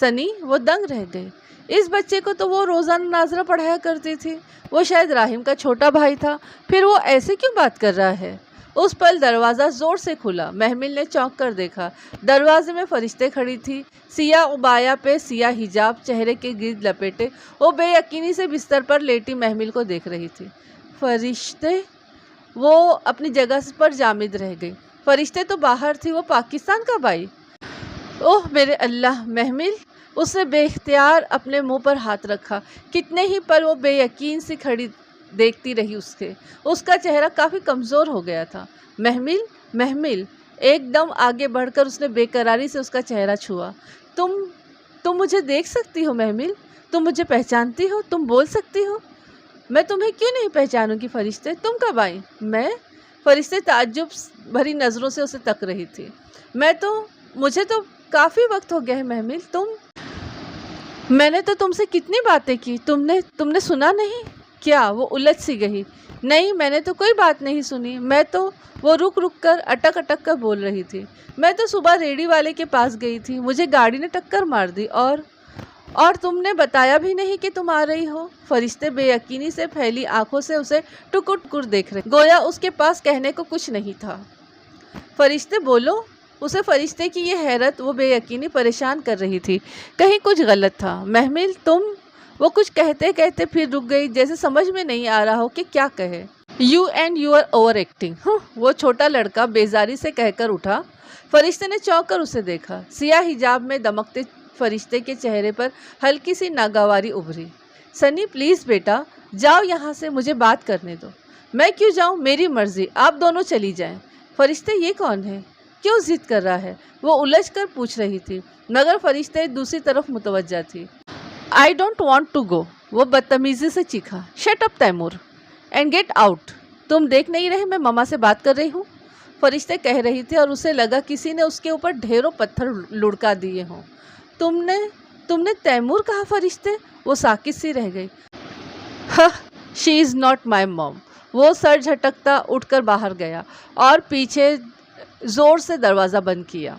سنی وہ دنگ رہ گئی۔ اس بچے کو تو وہ روزانہ ناظرہ پڑھایا کرتی تھی، وہ شاید راہیم کا چھوٹا بھائی تھا، پھر وہ ایسے کیوں بات کر رہا ہے؟ اس پل دروازہ زور سے کھلا۔ محمل نے چونک کر دیکھا، دروازے میں فرشتے کھڑی تھی، سیاہ عبایا پہ سیاہ حجاب چہرے کے گرد لپیٹے، وہ بے یقینی سے بستر پر لیٹی محمل کو دیکھ رہی تھی۔ فرشتے؟ وہ اپنی جگہ پر جامد رہ گئی۔ فرشتے تو باہر تھی، وہ پاکستان کا بھائی؟ اوہ میرے اللہ! محمل! اس نے بے اختیار اپنے منہ پر ہاتھ رکھا۔ کتنے ہی پل وہ بے یقین سی کھڑی دیکھتی رہی اس کا چہرہ کافی کمزور ہو گیا تھا۔ محمل! محمل! ایک دم آگے بڑھ کر اس نے بے قراری سے اس کا چہرہ چھوا۔ تم مجھے دیکھ سکتی ہو محمل؟ تم مجھے پہچانتی ہو؟ تم بول سکتی ہو؟ میں تمہیں کیوں نہیں پہچانوں گی فرشتے؟ تم کب آئی؟ میں؟ فرشتے تعجب بھری نظروں سے اسے تک رہی تھی۔ مجھے تو کافی وقت ہو گیا ہے محمل۔ میں نے تو تم سے کتنی باتیں کی، تم نے سنا نہیں کیا؟ وہ الجھ سی گئی۔ نہیں، میں نے تو کوئی بات نہیں سنی، وہ رک کر اٹک کر بول رہی تھی۔ میں تو صبح ریڑھی والے کے پاس گئی تھی، مجھے گاڑی نے ٹکر مار دی اور تم نے بتایا بھی نہیں کہ تم آ رہی ہو۔ فرشتے بے یقینی سے پھیلی آنکھوں سے اسے ٹکر ٹکر دیکھ رہے، گویا اس کے پاس کہنے کو کچھ نہیں تھا۔ فرشتے بولو۔ اسے فرشتے کی یہ حیرت، وہ بے یقینی پریشان کر رہی تھی۔ کہیں کچھ غلط تھا۔ محمل وہ کچھ کہتے پھر رک گئی، جیسے سمجھ میں نہیں آ رہا ہو کہ کیا کہے۔ You and you are over acting, وہ چھوٹا لڑکا بیزاری سے کہہ کر اٹھا۔ فرشتے نے چونک کر اسے دیکھا۔ سیاہ حجاب میں دمکتے فرشتے کے چہرے پر ہلکی سی ناگواری ابھری۔ سنی پلیز بیٹا جاؤ یہاں سے، مجھے بات کرنے دو۔ میں کیوں جاؤں؟ میری مرضی، آپ دونوں چلی جائیں۔ فرشتے یہ کون ہے؟ کیوں ضد کر رہا ہے؟ وہ الجھ کر پوچھ رہی تھی، مگر فرشتے دوسری طرف متوجہ تھی۔ I don't want to go، وہ بدتمیزی سے چیخا۔ Shut up Taimur and get out۔ تم دیکھ نہیں رہے میں ماما سے بات کر رہی ہوں؟ فرشتے کہہ رہی تھی اور اسے لگا کسی نے اس کے اوپر ڈھیروں پتھر لڑکا دیے ہوں۔ تم نے تیمور کہا؟ فرشتے؟ وہ ساکت سی رہ گئی۔ She is not my mom۔ وہ سر جھٹکتا اٹھ کر باہر گیا اور پیچھے زور سے دروازہ بند کیا۔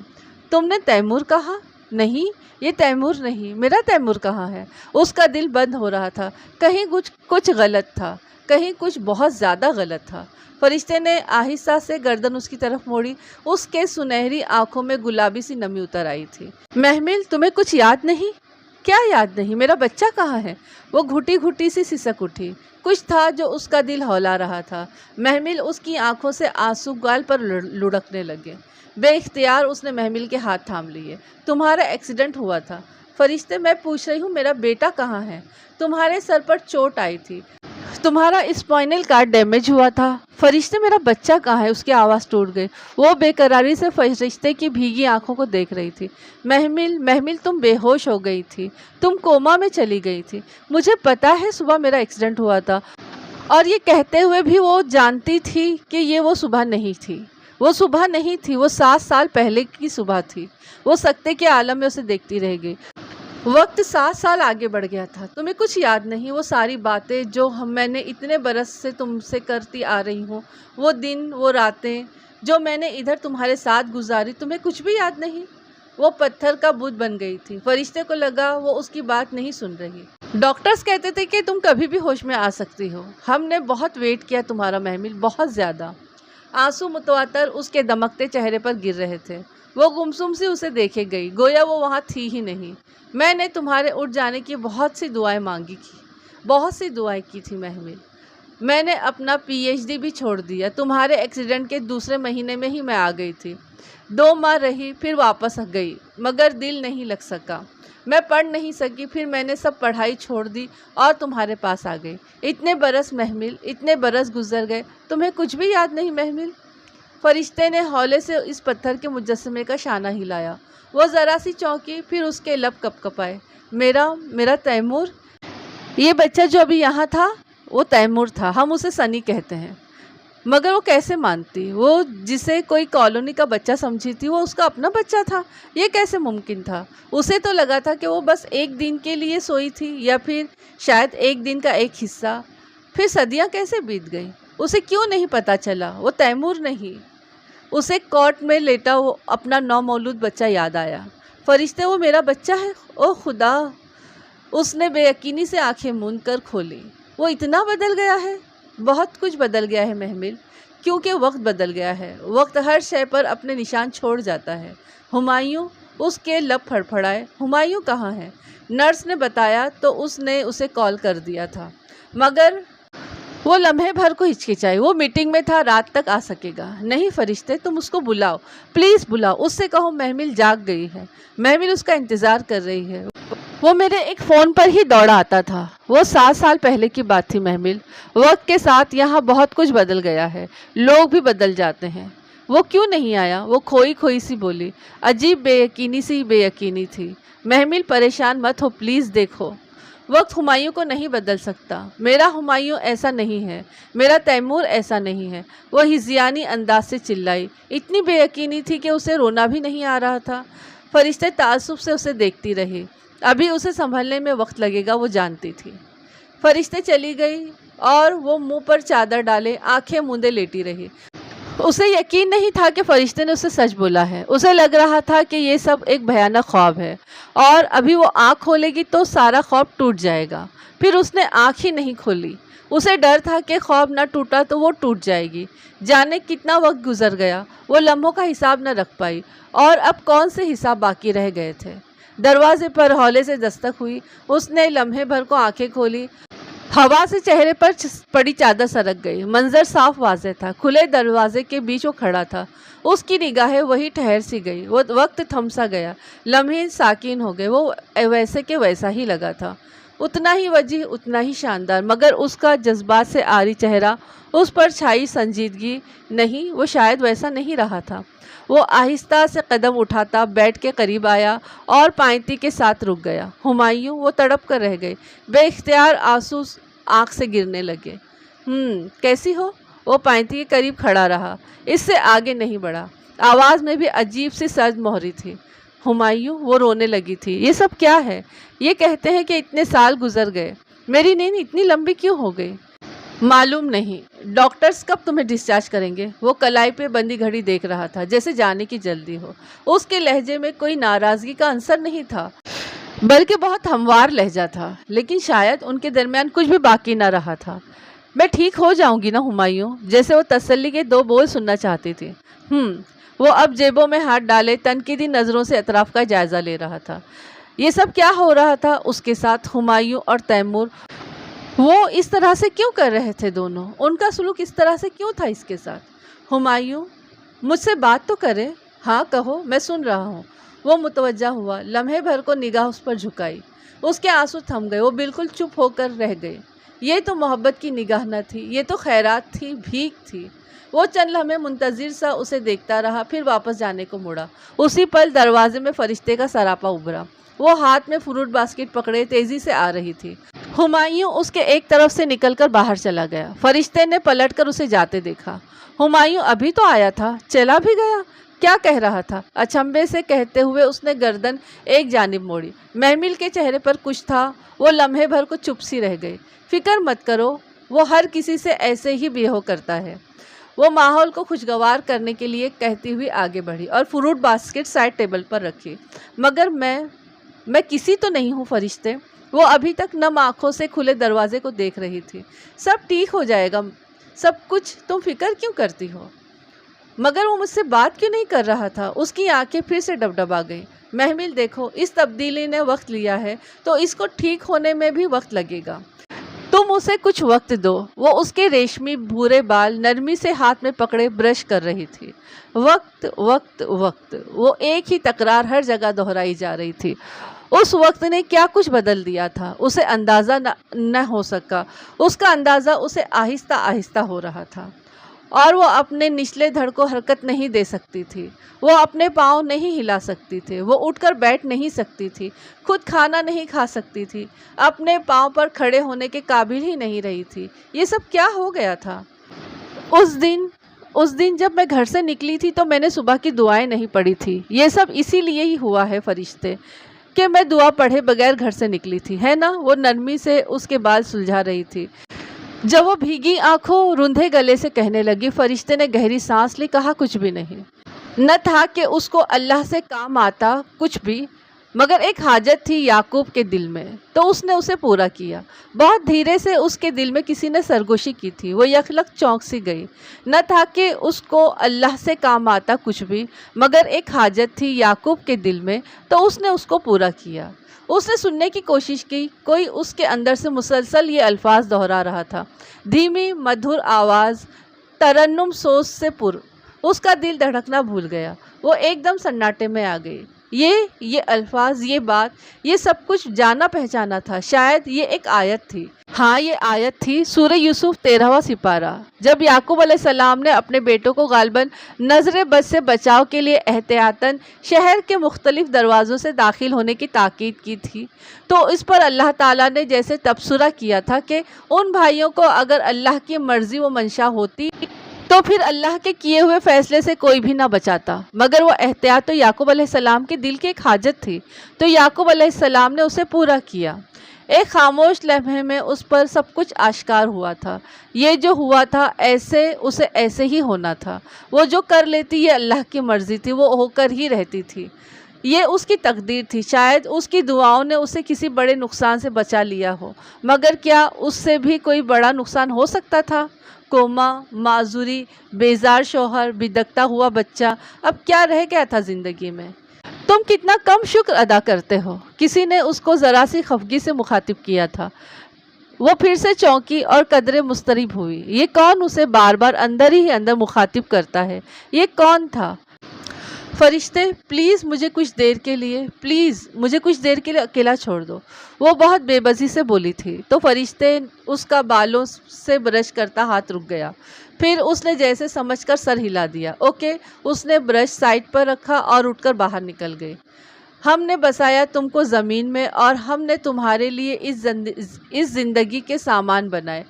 تم نے تیمور کہا؟ نہیں، یہ تیمور نہیں، میرا تیمور کہاں ہے؟ اس کا دل بند ہو رہا تھا، کہیں کچھ غلط تھا، کہیں کچھ بہت زیادہ غلط تھا۔ فرشتے نے آہستہ سے گردن اس کی طرف موڑی، اس کے سنہری آنکھوں میں گلابی سی نمی اتر آئی تھی۔ محمل تمہیں کچھ یاد نہیں؟ کیا یاد نہیں؟ میرا بچہ کہاں ہے؟ وہ گھٹی سی سسک اٹھی۔ کچھ تھا جو اس کا دل ہلا رہا تھا۔ محمل اس کی آنکھوں سے آنسو گال پر لڑکنے لگے۔ بے اختیار اس نے محمل کے ہاتھ تھام لیے۔ تمہارا ایکسیڈنٹ ہوا تھا۔ فرشتے میں پوچھ رہی ہوں میرا بیٹا کہاں ہے؟ تمہارے سر پر چوٹ آئی تھی، تمہارا اسپائنل کارڈ ڈیمیج ہوا تھا۔ فرشتے میرا بچہ کہاں ہے؟ اس کی آواز ٹوٹ گئی۔ وہ بے قراری سے فرشتے کی بھیگی آنکھوں کو دیکھ رہی تھی۔ محمل تم بے ہوش ہو گئی تھی، تم کوما میں چلی گئی تھی۔ مجھے پتا ہے صبح میرا ایکسیڈنٹ ہوا تھا، اور یہ کہتے ہوئے بھی وہ جانتی تھی کہ یہ وہ صبح نہیں تھی۔ وہ صبح نہیں تھی، وہ 7 سال پہلے کی صبح تھی۔ وہ سکتے کے عالم میں اسے دیکھتی رہ گئی۔ وقت 7 سال آگے بڑھ گیا تھا۔ تمہیں کچھ یاد نہیں؟ وہ ساری باتیں جو میں نے اتنے برس سے تم سے کرتی آ رہی ہوں، وہ دن، وہ راتیں جو میں نے ادھر تمہارے ساتھ گزاری، تمہیں کچھ بھی یاد نہیں؟ وہ پتھر کا بت بن گئی تھی۔ فرشتے کو لگا وہ اس کی بات نہیں سن رہی۔ ڈاکٹرز کہتے تھے کہ تم کبھی بھی ہوش میں آ سکتی ہو۔ ہم نے بہت ویٹ کیا تمہارا محمل، بہت زیادہ۔ آنسو متواتر اس کے دمکتے چہرے پر گر رہے تھے۔ وہ گمسم سی اسے دیکھے گئی، گویا وہ وہاں تھی ہی نہیں۔ میں نے تمہارے اٹھ جانے کی بہت سی دعائیں کی تھی محمل۔ میں نے اپنا PhD بھی چھوڑ دیا۔ تمہارے ایکسیڈنٹ کے دوسرے مہینے میں ہی میں آ گئی تھی۔ 2 ماہ رہی، پھر واپس گئی، مگر دل نہیں لگ سکا، میں پڑھ نہیں سکی۔ پھر میں نے سب پڑھائی چھوڑ دی اور تمہارے پاس آ گئی۔ اتنے برس محمل، اتنے برس گزر گئے، تمہیں کچھ بھی یاد نہیں محمل؟ فرشتے نے ہولے سے اس پتھر کے مجسمے کا شانہ ہلایا۔ وہ ذرا سی چونکی، پھر اس کے لب کپکپائے۔ میرا تیمور؟ یہ بچہ جو ابھی یہاں تھا وہ تیمور تھا، ہم اسے سنی کہتے ہیں۔ مگر وہ کیسے مانتی؟ وہ جسے کوئی کالونی کا بچہ سمجھی تھی، وہ اس کا اپنا بچہ تھا؟ یہ کیسے ممکن تھا؟ اسے تو لگا تھا کہ وہ بس ایک دن کے لیے سوئی تھی، یا پھر شاید ایک دن کا ایک حصہ۔ پھر صدیاں کیسے بیت گئیں؟ اسے کیوں نہیں پتا چلا وہ تیمور نہیں؟ اسے کورٹ میں لیٹا وہ اپنا نومولود بچہ یاد آیا۔ فرشتے وہ میرا بچہ ہے؟ او خدا! اس نے بے یقینی سے آنکھیں موند کر کھولی۔ وہ اتنا بدل گیا ہے؟ بہت کچھ بدل گیا ہے محمل، کیونکہ وقت بدل گیا ہے۔ وقت ہر شے پر اپنے نشان چھوڑ جاتا ہے۔ ہمایوں، اس کے لب پھڑپھڑائے۔ ہمایوں کہاں ہے؟ نرس نے بتایا تو اس نے اسے کال کر دیا تھا، مگر وہ لمحے بھر کو ہچکچائی۔ وہ میٹنگ میں تھا، رات تک آ سکے گا نہیں۔ فرشتے، تم اس کو بلاؤ، پلیز بلاؤ، اس سے کہو محمل جاگ گئی ہے، محمل اس کا انتظار کر رہی ہے۔ وہ میرے ایک فون پر ہی دوڑا آتا تھا۔ وہ 7 سال پہلے کی بات تھی محمل۔ وقت کے ساتھ یہاں بہت کچھ بدل گیا ہے، لوگ بھی بدل جاتے ہیں۔ وہ کیوں نہیں آیا؟ وہ کھوئی کھوئی سی بولی، عجیب بے یقینی تھی۔ محمل پریشان مت ہو، پلیز دیکھو، وقت ہمایوں کو نہیں بدل سکتا۔ میرا ہمایوں ایسا نہیں ہے، میرا تیمور ایسا نہیں ہے۔ وہ ہذیانی انداز سے چلائی، اتنی بے یقینی تھی کہ اسے رونا بھی نہیں آ رہا تھا۔ فرشتے تعصب سے اسے دیکھتی رہی۔ ابھی اسے سنبھلنے میں وقت لگے گا، وہ جانتی تھی۔ فرشتے چلی گئی اور وہ منہ پر چادر ڈالے آنکھیں موندے لیٹی رہی۔ اسے یقین نہیں تھا کہ فرشتے نے اسے سچ بولا ہے۔ اسے لگ رہا تھا کہ یہ سب ایک بھیانک خواب ہے، اور ابھی وہ آنکھ کھولے گی تو سارا خواب ٹوٹ جائے گا۔ پھر اس نے آنکھ ہی نہیں کھولی۔ اسے ڈر تھا کہ خواب نہ ٹوٹا تو وہ ٹوٹ جائے گی۔ جانے کتنا وقت گزر گیا، وہ لمحوں کا حساب نہ رکھ پائی، اور اب کون سے حساب باقی رہ گئے تھے۔ دروازے پر ہولے سے دستک ہوئی۔ اس نے لمحے بھر کو آنکھیں کھولی۔ ہوا سے چہرے پر پڑی چادر سرک گئی۔ منظر صاف واضح تھا۔ کھلے دروازے کے بیچ وہ کھڑا تھا۔ اس کی نگاہیں وہی ٹھہر سی گئی۔ وہ وقت تھم سا گیا، لمحے ساکن ہو گئے۔ وہ ویسے کہ ویسا ہی لگا تھا، اتنا ہی وجیح، اتنا ہی شاندار، مگر اس کا جذبات سے عاری چہرہ، اس پر چھائی سنجیدگی نہیں، وہ شاید ویسا نہیں رہا تھا۔ وہ آہستہ سے قدم اٹھاتا بیڈ کے قریب آیا اور پائنتی کے ساتھ رک گیا۔ ہمایوں، وہ تڑپ کر رہ گئے۔ بے اختیار آنسو آنکھ سے گرنے لگے۔ کیسی ہو؟ وہ پائنتی کے قریب کھڑا رہا، اس سے آگے نہیں بڑھا۔ آواز میں بھی عجیب سی سرد مہری تھی۔ ہمایوں، وہ رونے لگی تھی۔ یہ سب کیا ہے؟ یہ کہتے ہیں کہ اتنے سال گزر گئے، میری نیند اتنی لمبی کیوں ہو گئی؟ معلوم نہیں، ڈاکٹرز کب تمہیں ڈسچارج کریں گے؟ وہ کلائی پہ بندی گھڑی دیکھ رہا تھا، جیسے جانے کی جلدی ہو۔ اس کے لہجے میں کوئی ناراضگی کا عنصر نہیں تھا، بلکہ بہت ہموار لہجہ تھا، لیکن شاید ان کے درمیان کچھ بھی باقی نہ رہا تھا۔ میں ٹھیک ہو جاؤں گی نا ہمایوں؟ جیسے وہ تسلی کے 2 بول سننا چاہتی تھی۔ وہ اب جیبوں میں ہاتھ ڈالے تنقیدی نظروں سے اطراف کا جائزہ لے رہا تھا۔ یہ سب کیا ہو رہا تھا اس کے ساتھ؟ ہمایوں اور تیمور، وہ اس طرح سے کیوں کر رہے تھے دونوں؟ ان کا سلوک اس طرح سے کیوں تھا اس کے ساتھ؟ ہمایوں، مجھ سے بات تو کرے۔ ہاں کہو، میں سن رہا ہوں۔ وہ متوجہ ہوا، لمحے بھر کو نگاہ اس پر جھکائی۔ اس کے آنسو تھم گئے، وہ بالکل چپ ہو کر رہ گئے۔ یہ تو محبت کی نگاہ نہ تھی، یہ تو خیرات تھی، بھیک تھی۔ وہ چند لمحے منتظر سا اسے دیکھتا رہا، پھر واپس جانے کو مڑا۔ اسی پل دروازے میں فرشتے کا سراپا ابھرا۔ وہ ہاتھ میں فروٹ باسکٹ پکڑے تیزی سے آ رہی تھی۔ ہمایوں اس کے ایک طرف سے نکل کر باہر چلا گیا۔ فرشتے نے پلٹ کر اسے جاتے دیکھا۔ ہمایوں ابھی تو آیا تھا، چلا بھی گیا؟ کیا کہہ رہا تھا؟ اچنبھے سے کہتے ہوئے اس نے گردن ایک جانب موڑی۔ محمل کے چہرے پر کچھ تھا، وہ لمحے بھر کو چپ سی رہ گئی۔ فکر مت کرو، وہ ہر کسی سے ایسے ہی بیہو کرتا ہے۔ وہ ماحول کو خوشگوار کرنے کے لیے کہتی ہوئی آگے بڑھی اور فروٹ باسکٹ سائڈ ٹیبل پر رکھی۔ مگر میں کسی تو نہیں ہوں فرشتے؟ وہ ابھی تک نم آنکھوں سے کھلے دروازے کو دیکھ رہی تھی۔ سب ٹھیک ہو جائے گا، سب کچھ، تم فکر کیوں کرتی ہو؟ مگر وہ مجھ سے بات کیوں نہیں کر رہا تھا؟ اس کی آنکھیں پھر سے ڈبڈبا گئیں۔ محمل دیکھو، اس تبدیلی نے وقت لیا ہے تو اس کو ٹھیک ہونے میں بھی وقت لگے گا۔ تم اسے کچھ وقت دو۔ وہ اس کے ریشمی بھورے بال نرمی سے ہاتھ میں پکڑے برش کر رہی تھی۔ وقت، وقت، وقت، وہ ایک ہی تکرار ہر جگہ دہرائی جا رہی تھی۔ اس وقت نے کیا کچھ بدل دیا تھا، اسے اندازہ نہ ہو سکا۔ اس کا اندازہ اسے آہستہ آہستہ ہو رہا تھا، اور وہ اپنے نچلے دھڑ کو حرکت نہیں دے سکتی تھی۔ وہ اپنے پاؤں نہیں ہلا سکتی تھی، وہ اٹھ کر بیٹھ نہیں سکتی تھی، خود کھانا نہیں کھا سکتی تھی، اپنے پاؤں پر کھڑے ہونے کے قابل ہی نہیں رہی تھی۔ یہ سب کیا ہو گیا تھا؟ اس دن جب میں گھر سے نکلی تھی تو میں نے صبح کی دعائیں نہیں پڑھی تھی۔ یہ سب اسی لیے ہی ہوا ہے فرشتے، کہ میں دعا پڑھے بغیر گھر سے نکلی تھی، ہے نا؟ وہ نرمی سے اس کے بال سلجھا رہی تھی۔ جب وہ بھیگی آنکھوں، روندھے گلے سے کہنے لگی، فرشتے نے گہری سانس لی، کہا کچھ بھی نہیں۔ نہ تھا کہ اس کو اللہ سے کام آتا کچھ بھی، مگر ایک حاجت تھی یعقوب کے دل میں، تو اس نے اسے پورا کیا۔ بہت دھیرے سے اس کے دل میں کسی نے سرگوشی کی تھی، وہ یکلخت چونک سی گئی۔ نہ تھا کہ اس کو اللہ سے کام آتا کچھ بھی، مگر ایک حاجت تھی یعقوب کے دل میں، تو اس نے اس کو پورا کیا۔ اس نے سننے کی کوشش کی، کوئی اس کے اندر سے مسلسل یہ الفاظ دہرا رہا تھا، دھیمی مدھر آواز، ترنم سوز سے پر۔ اس کا دل دھڑکنا بھول گیا، وہ ایک دم سناٹے میں آ گئی۔ یہ الفاظ، یہ بات، یہ سب کچھ جانا پہچانا تھا۔ شاید یہ ایک آیت تھی۔ ہاں، یہ آیت تھی، سورہ یوسف 13واں سپارہ۔ جب یعقوب علیہ السلام نے اپنے بیٹوں کو غالباً نظر بد سے بچاؤ کے لیے احتیاطاً شہر کے مختلف دروازوں سے داخل ہونے کی تاکید کی تھی، تو اس پر اللہ تعالیٰ نے جیسے تبصرہ کیا تھا کہ ان بھائیوں کو اگر اللہ کی مرضی و منشا ہوتی تو پھر اللہ کے کیے ہوئے فیصلے سے کوئی بھی نہ بچاتا۔ مگر وہ احتیاط تو یعقوب علیہ السلام کے دل کی ایک حاجت تھی، تو یعقوب علیہ السلام نے اسے پورا کیا۔ ایک خاموش لمحے میں اس پر سب کچھ آشکار ہوا تھا۔ یہ جو ہوا تھا اسے ایسے ہی ہونا تھا۔ وہ جو کر لیتی یہ اللہ کی مرضی تھی، وہ ہو کر ہی رہتی تھی۔ یہ اس کی تقدیر تھی۔ شاید اس کی دعاؤں نے اسے کسی بڑے نقصان سے بچا لیا ہو، مگر کیا اس سے بھی کوئی بڑا نقصان ہو سکتا تھا؟ کوما، معذوری، بیزار شوہر، بدکتا ہوا بچہ، اب کیا رہ گیا تھا زندگی میں؟ تم کتنا کم شکر ادا کرتے ہو، کسی نے اس کو ذرا سی خفگی سے مخاطب کیا تھا۔ وہ پھر سے چونکی اور قدرے مضطرب ہوئی۔ یہ کون اسے بار بار اندر ہی اندر مخاطب کرتا ہے؟ یہ کون تھا؟ فرشتے، پلیز مجھے کچھ دیر کے لیے اکیلا چھوڑ دو، وہ بہت بے بسی سے بولی تھی۔ تو فرشتے اس کا بالوں سے برش کرتا ہاتھ رک گیا، پھر اس نے جیسے سمجھ کر سر ہلا دیا۔ اوکے، اس نے برش سائڈ پر رکھا اور اٹھ کر باہر نکل گئی۔ ہم نے بسایا تم کو زمین میں، اور ہم نے تمہارے لیے اس زندگی کے سامان بنائے۔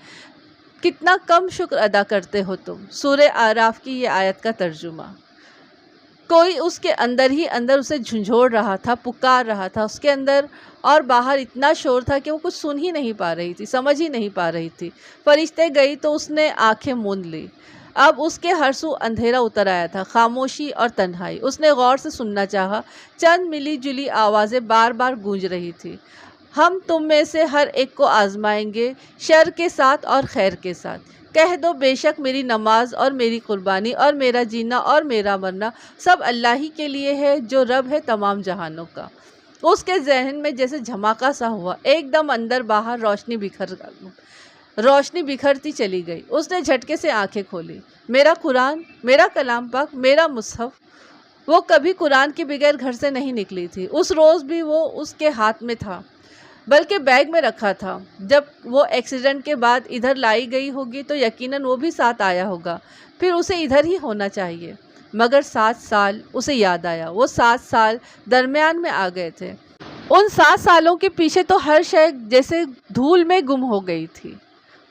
کتنا کم شکر ادا کرتے ہو تم۔ سورہ اعراف کی یہ آیت کا ترجمہ۔ کوئی اس کے اندر ہی اندر اسے جھنجھوڑ رہا تھا، پکار رہا تھا۔ اس کے اندر اور باہر اتنا شور تھا کہ وہ کچھ سن ہی نہیں پا رہی تھی، سمجھ ہی نہیں پا رہی تھی۔ فرشتے گئی تو اس نے آنکھیں موند لی۔ اب اس کے ہر سو اندھیرا اتر آیا تھا، خاموشی اور تنہائی۔ اس نے غور سے سننا چاہا، چند ملی جلی آوازیں بار بار گونج رہی تھی۔ ہم تم میں سے ہر ایک کو آزمائیں گے، شر کے ساتھ اور خیر کے ساتھ۔ کہہ دو، بے شک میری نماز اور میری قربانی اور میرا جینا اور میرا مرنا سب اللہ ہی کے لیے ہے، جو رب ہے تمام جہانوں کا۔ اس کے ذہن میں جیسے جھماکا سا ہوا، ایک دم اندر باہر روشنی بکھرتی چلی گئی۔ اس نے جھٹکے سے آنکھیں کھولی۔ میرا قرآن، میرا کلام پاک، میرا مصحف۔ وہ کبھی قرآن کے بغیر گھر سے نہیں نکلی تھی۔ اس روز بھی وہ اس کے ہاتھ میں تھا، بلکہ بیگ میں رکھا تھا۔ جب وہ ایکسیڈنٹ کے بعد ادھر لائی گئی ہوگی تو یقیناً وہ بھی ساتھ آیا ہوگا، پھر اسے ادھر ہی ہونا چاہیے۔ مگر 7 سال، اسے یاد آیا، وہ 7 سال درمیان میں آ گئے تھے۔ ان 7 سالوں کے پیچھے تو ہر شے جیسے دھول میں گم ہو گئی تھی۔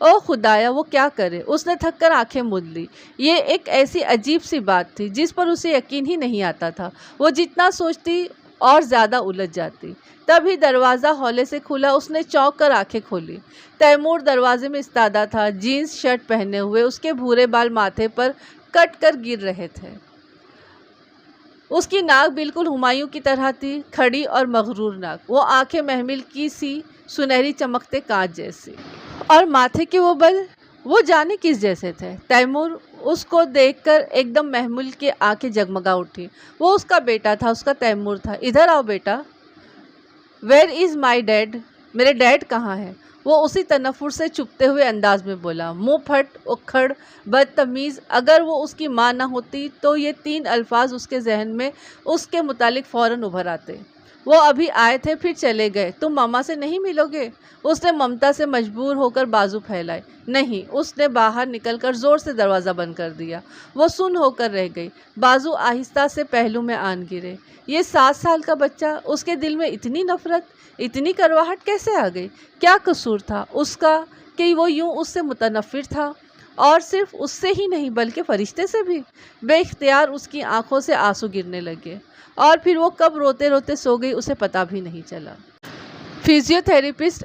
او خدایا، وہ کیا کرے؟ اس نے تھک کر آنکھیں موند لی۔ یہ ایک ایسی عجیب سی بات تھی جس پر اسے یقین ہی نہیں آتا تھا۔ وہ جتنا سوچتی اور زیادہ الجھ جاتی۔ تبھی دروازہ ہولے سے کھلا۔ اس نے چونک کر آنکھیں کھولی۔ تیمور دروازے میں استادہ تھا، جینز شرٹ پہنے ہوئے، اس کے بھورے بال ماتھے پر کٹ کر گر رہے تھے۔ اس کی ناک بالکل ہمایوں کی طرح تھی، کھڑی اور مغرور ناک۔ وہ آنکھیں محمل کی سی، سنہری چمکتے کانچ جیسی، اور ماتھے کے وہ بل، وہ جانے کس جیسے تھے۔ تیمور اس کو دیکھ کر ایک دم محمل کی آنکھیں جگمگا اٹھی۔ وہ اس کا بیٹا تھا، اس کا تیمور تھا۔ ادھر آؤ بیٹا۔ Where is my dad? میرے ڈیڈ کہاں ہے؟ وہ اسی تنفر سے چپتے ہوئے انداز میں بولا۔ منہ پھٹ، اکھڑ، بدتمیز۔ اگر وہ اس کی ماں نہ ہوتی تو یہ 3 الفاظ اس کے ذہن میں اس کے متعلق فوراً ابھر آتے۔ وہ ابھی آئے تھے، پھر چلے گئے۔ تم ماما سے نہیں ملو گے؟ اس نے ممتا سے مجبور ہو کر بازو پھیلائے۔ نہیں۔ اس نے باہر نکل کر زور سے دروازہ بند کر دیا۔ وہ سن ہو کر رہ گئی۔ بازو آہستہ سے پہلو میں آن گرے۔ یہ 7 سال کا بچہ، اس کے دل میں اتنی نفرت، اتنی کرواہٹ کیسے آ گئی؟ کیا قصور تھا اس کا کہ وہ یوں اس سے متنفر تھا؟ اور صرف اس سے ہی نہیں بلکہ فرشتے سے بھی۔ بے اختیار اس کی آنکھوں سے آنسو گرنے لگے، اور پھر وہ کب روتے روتے سو گئی اسے پتہ بھی نہیں چلا۔ فزیو تھراپسٹ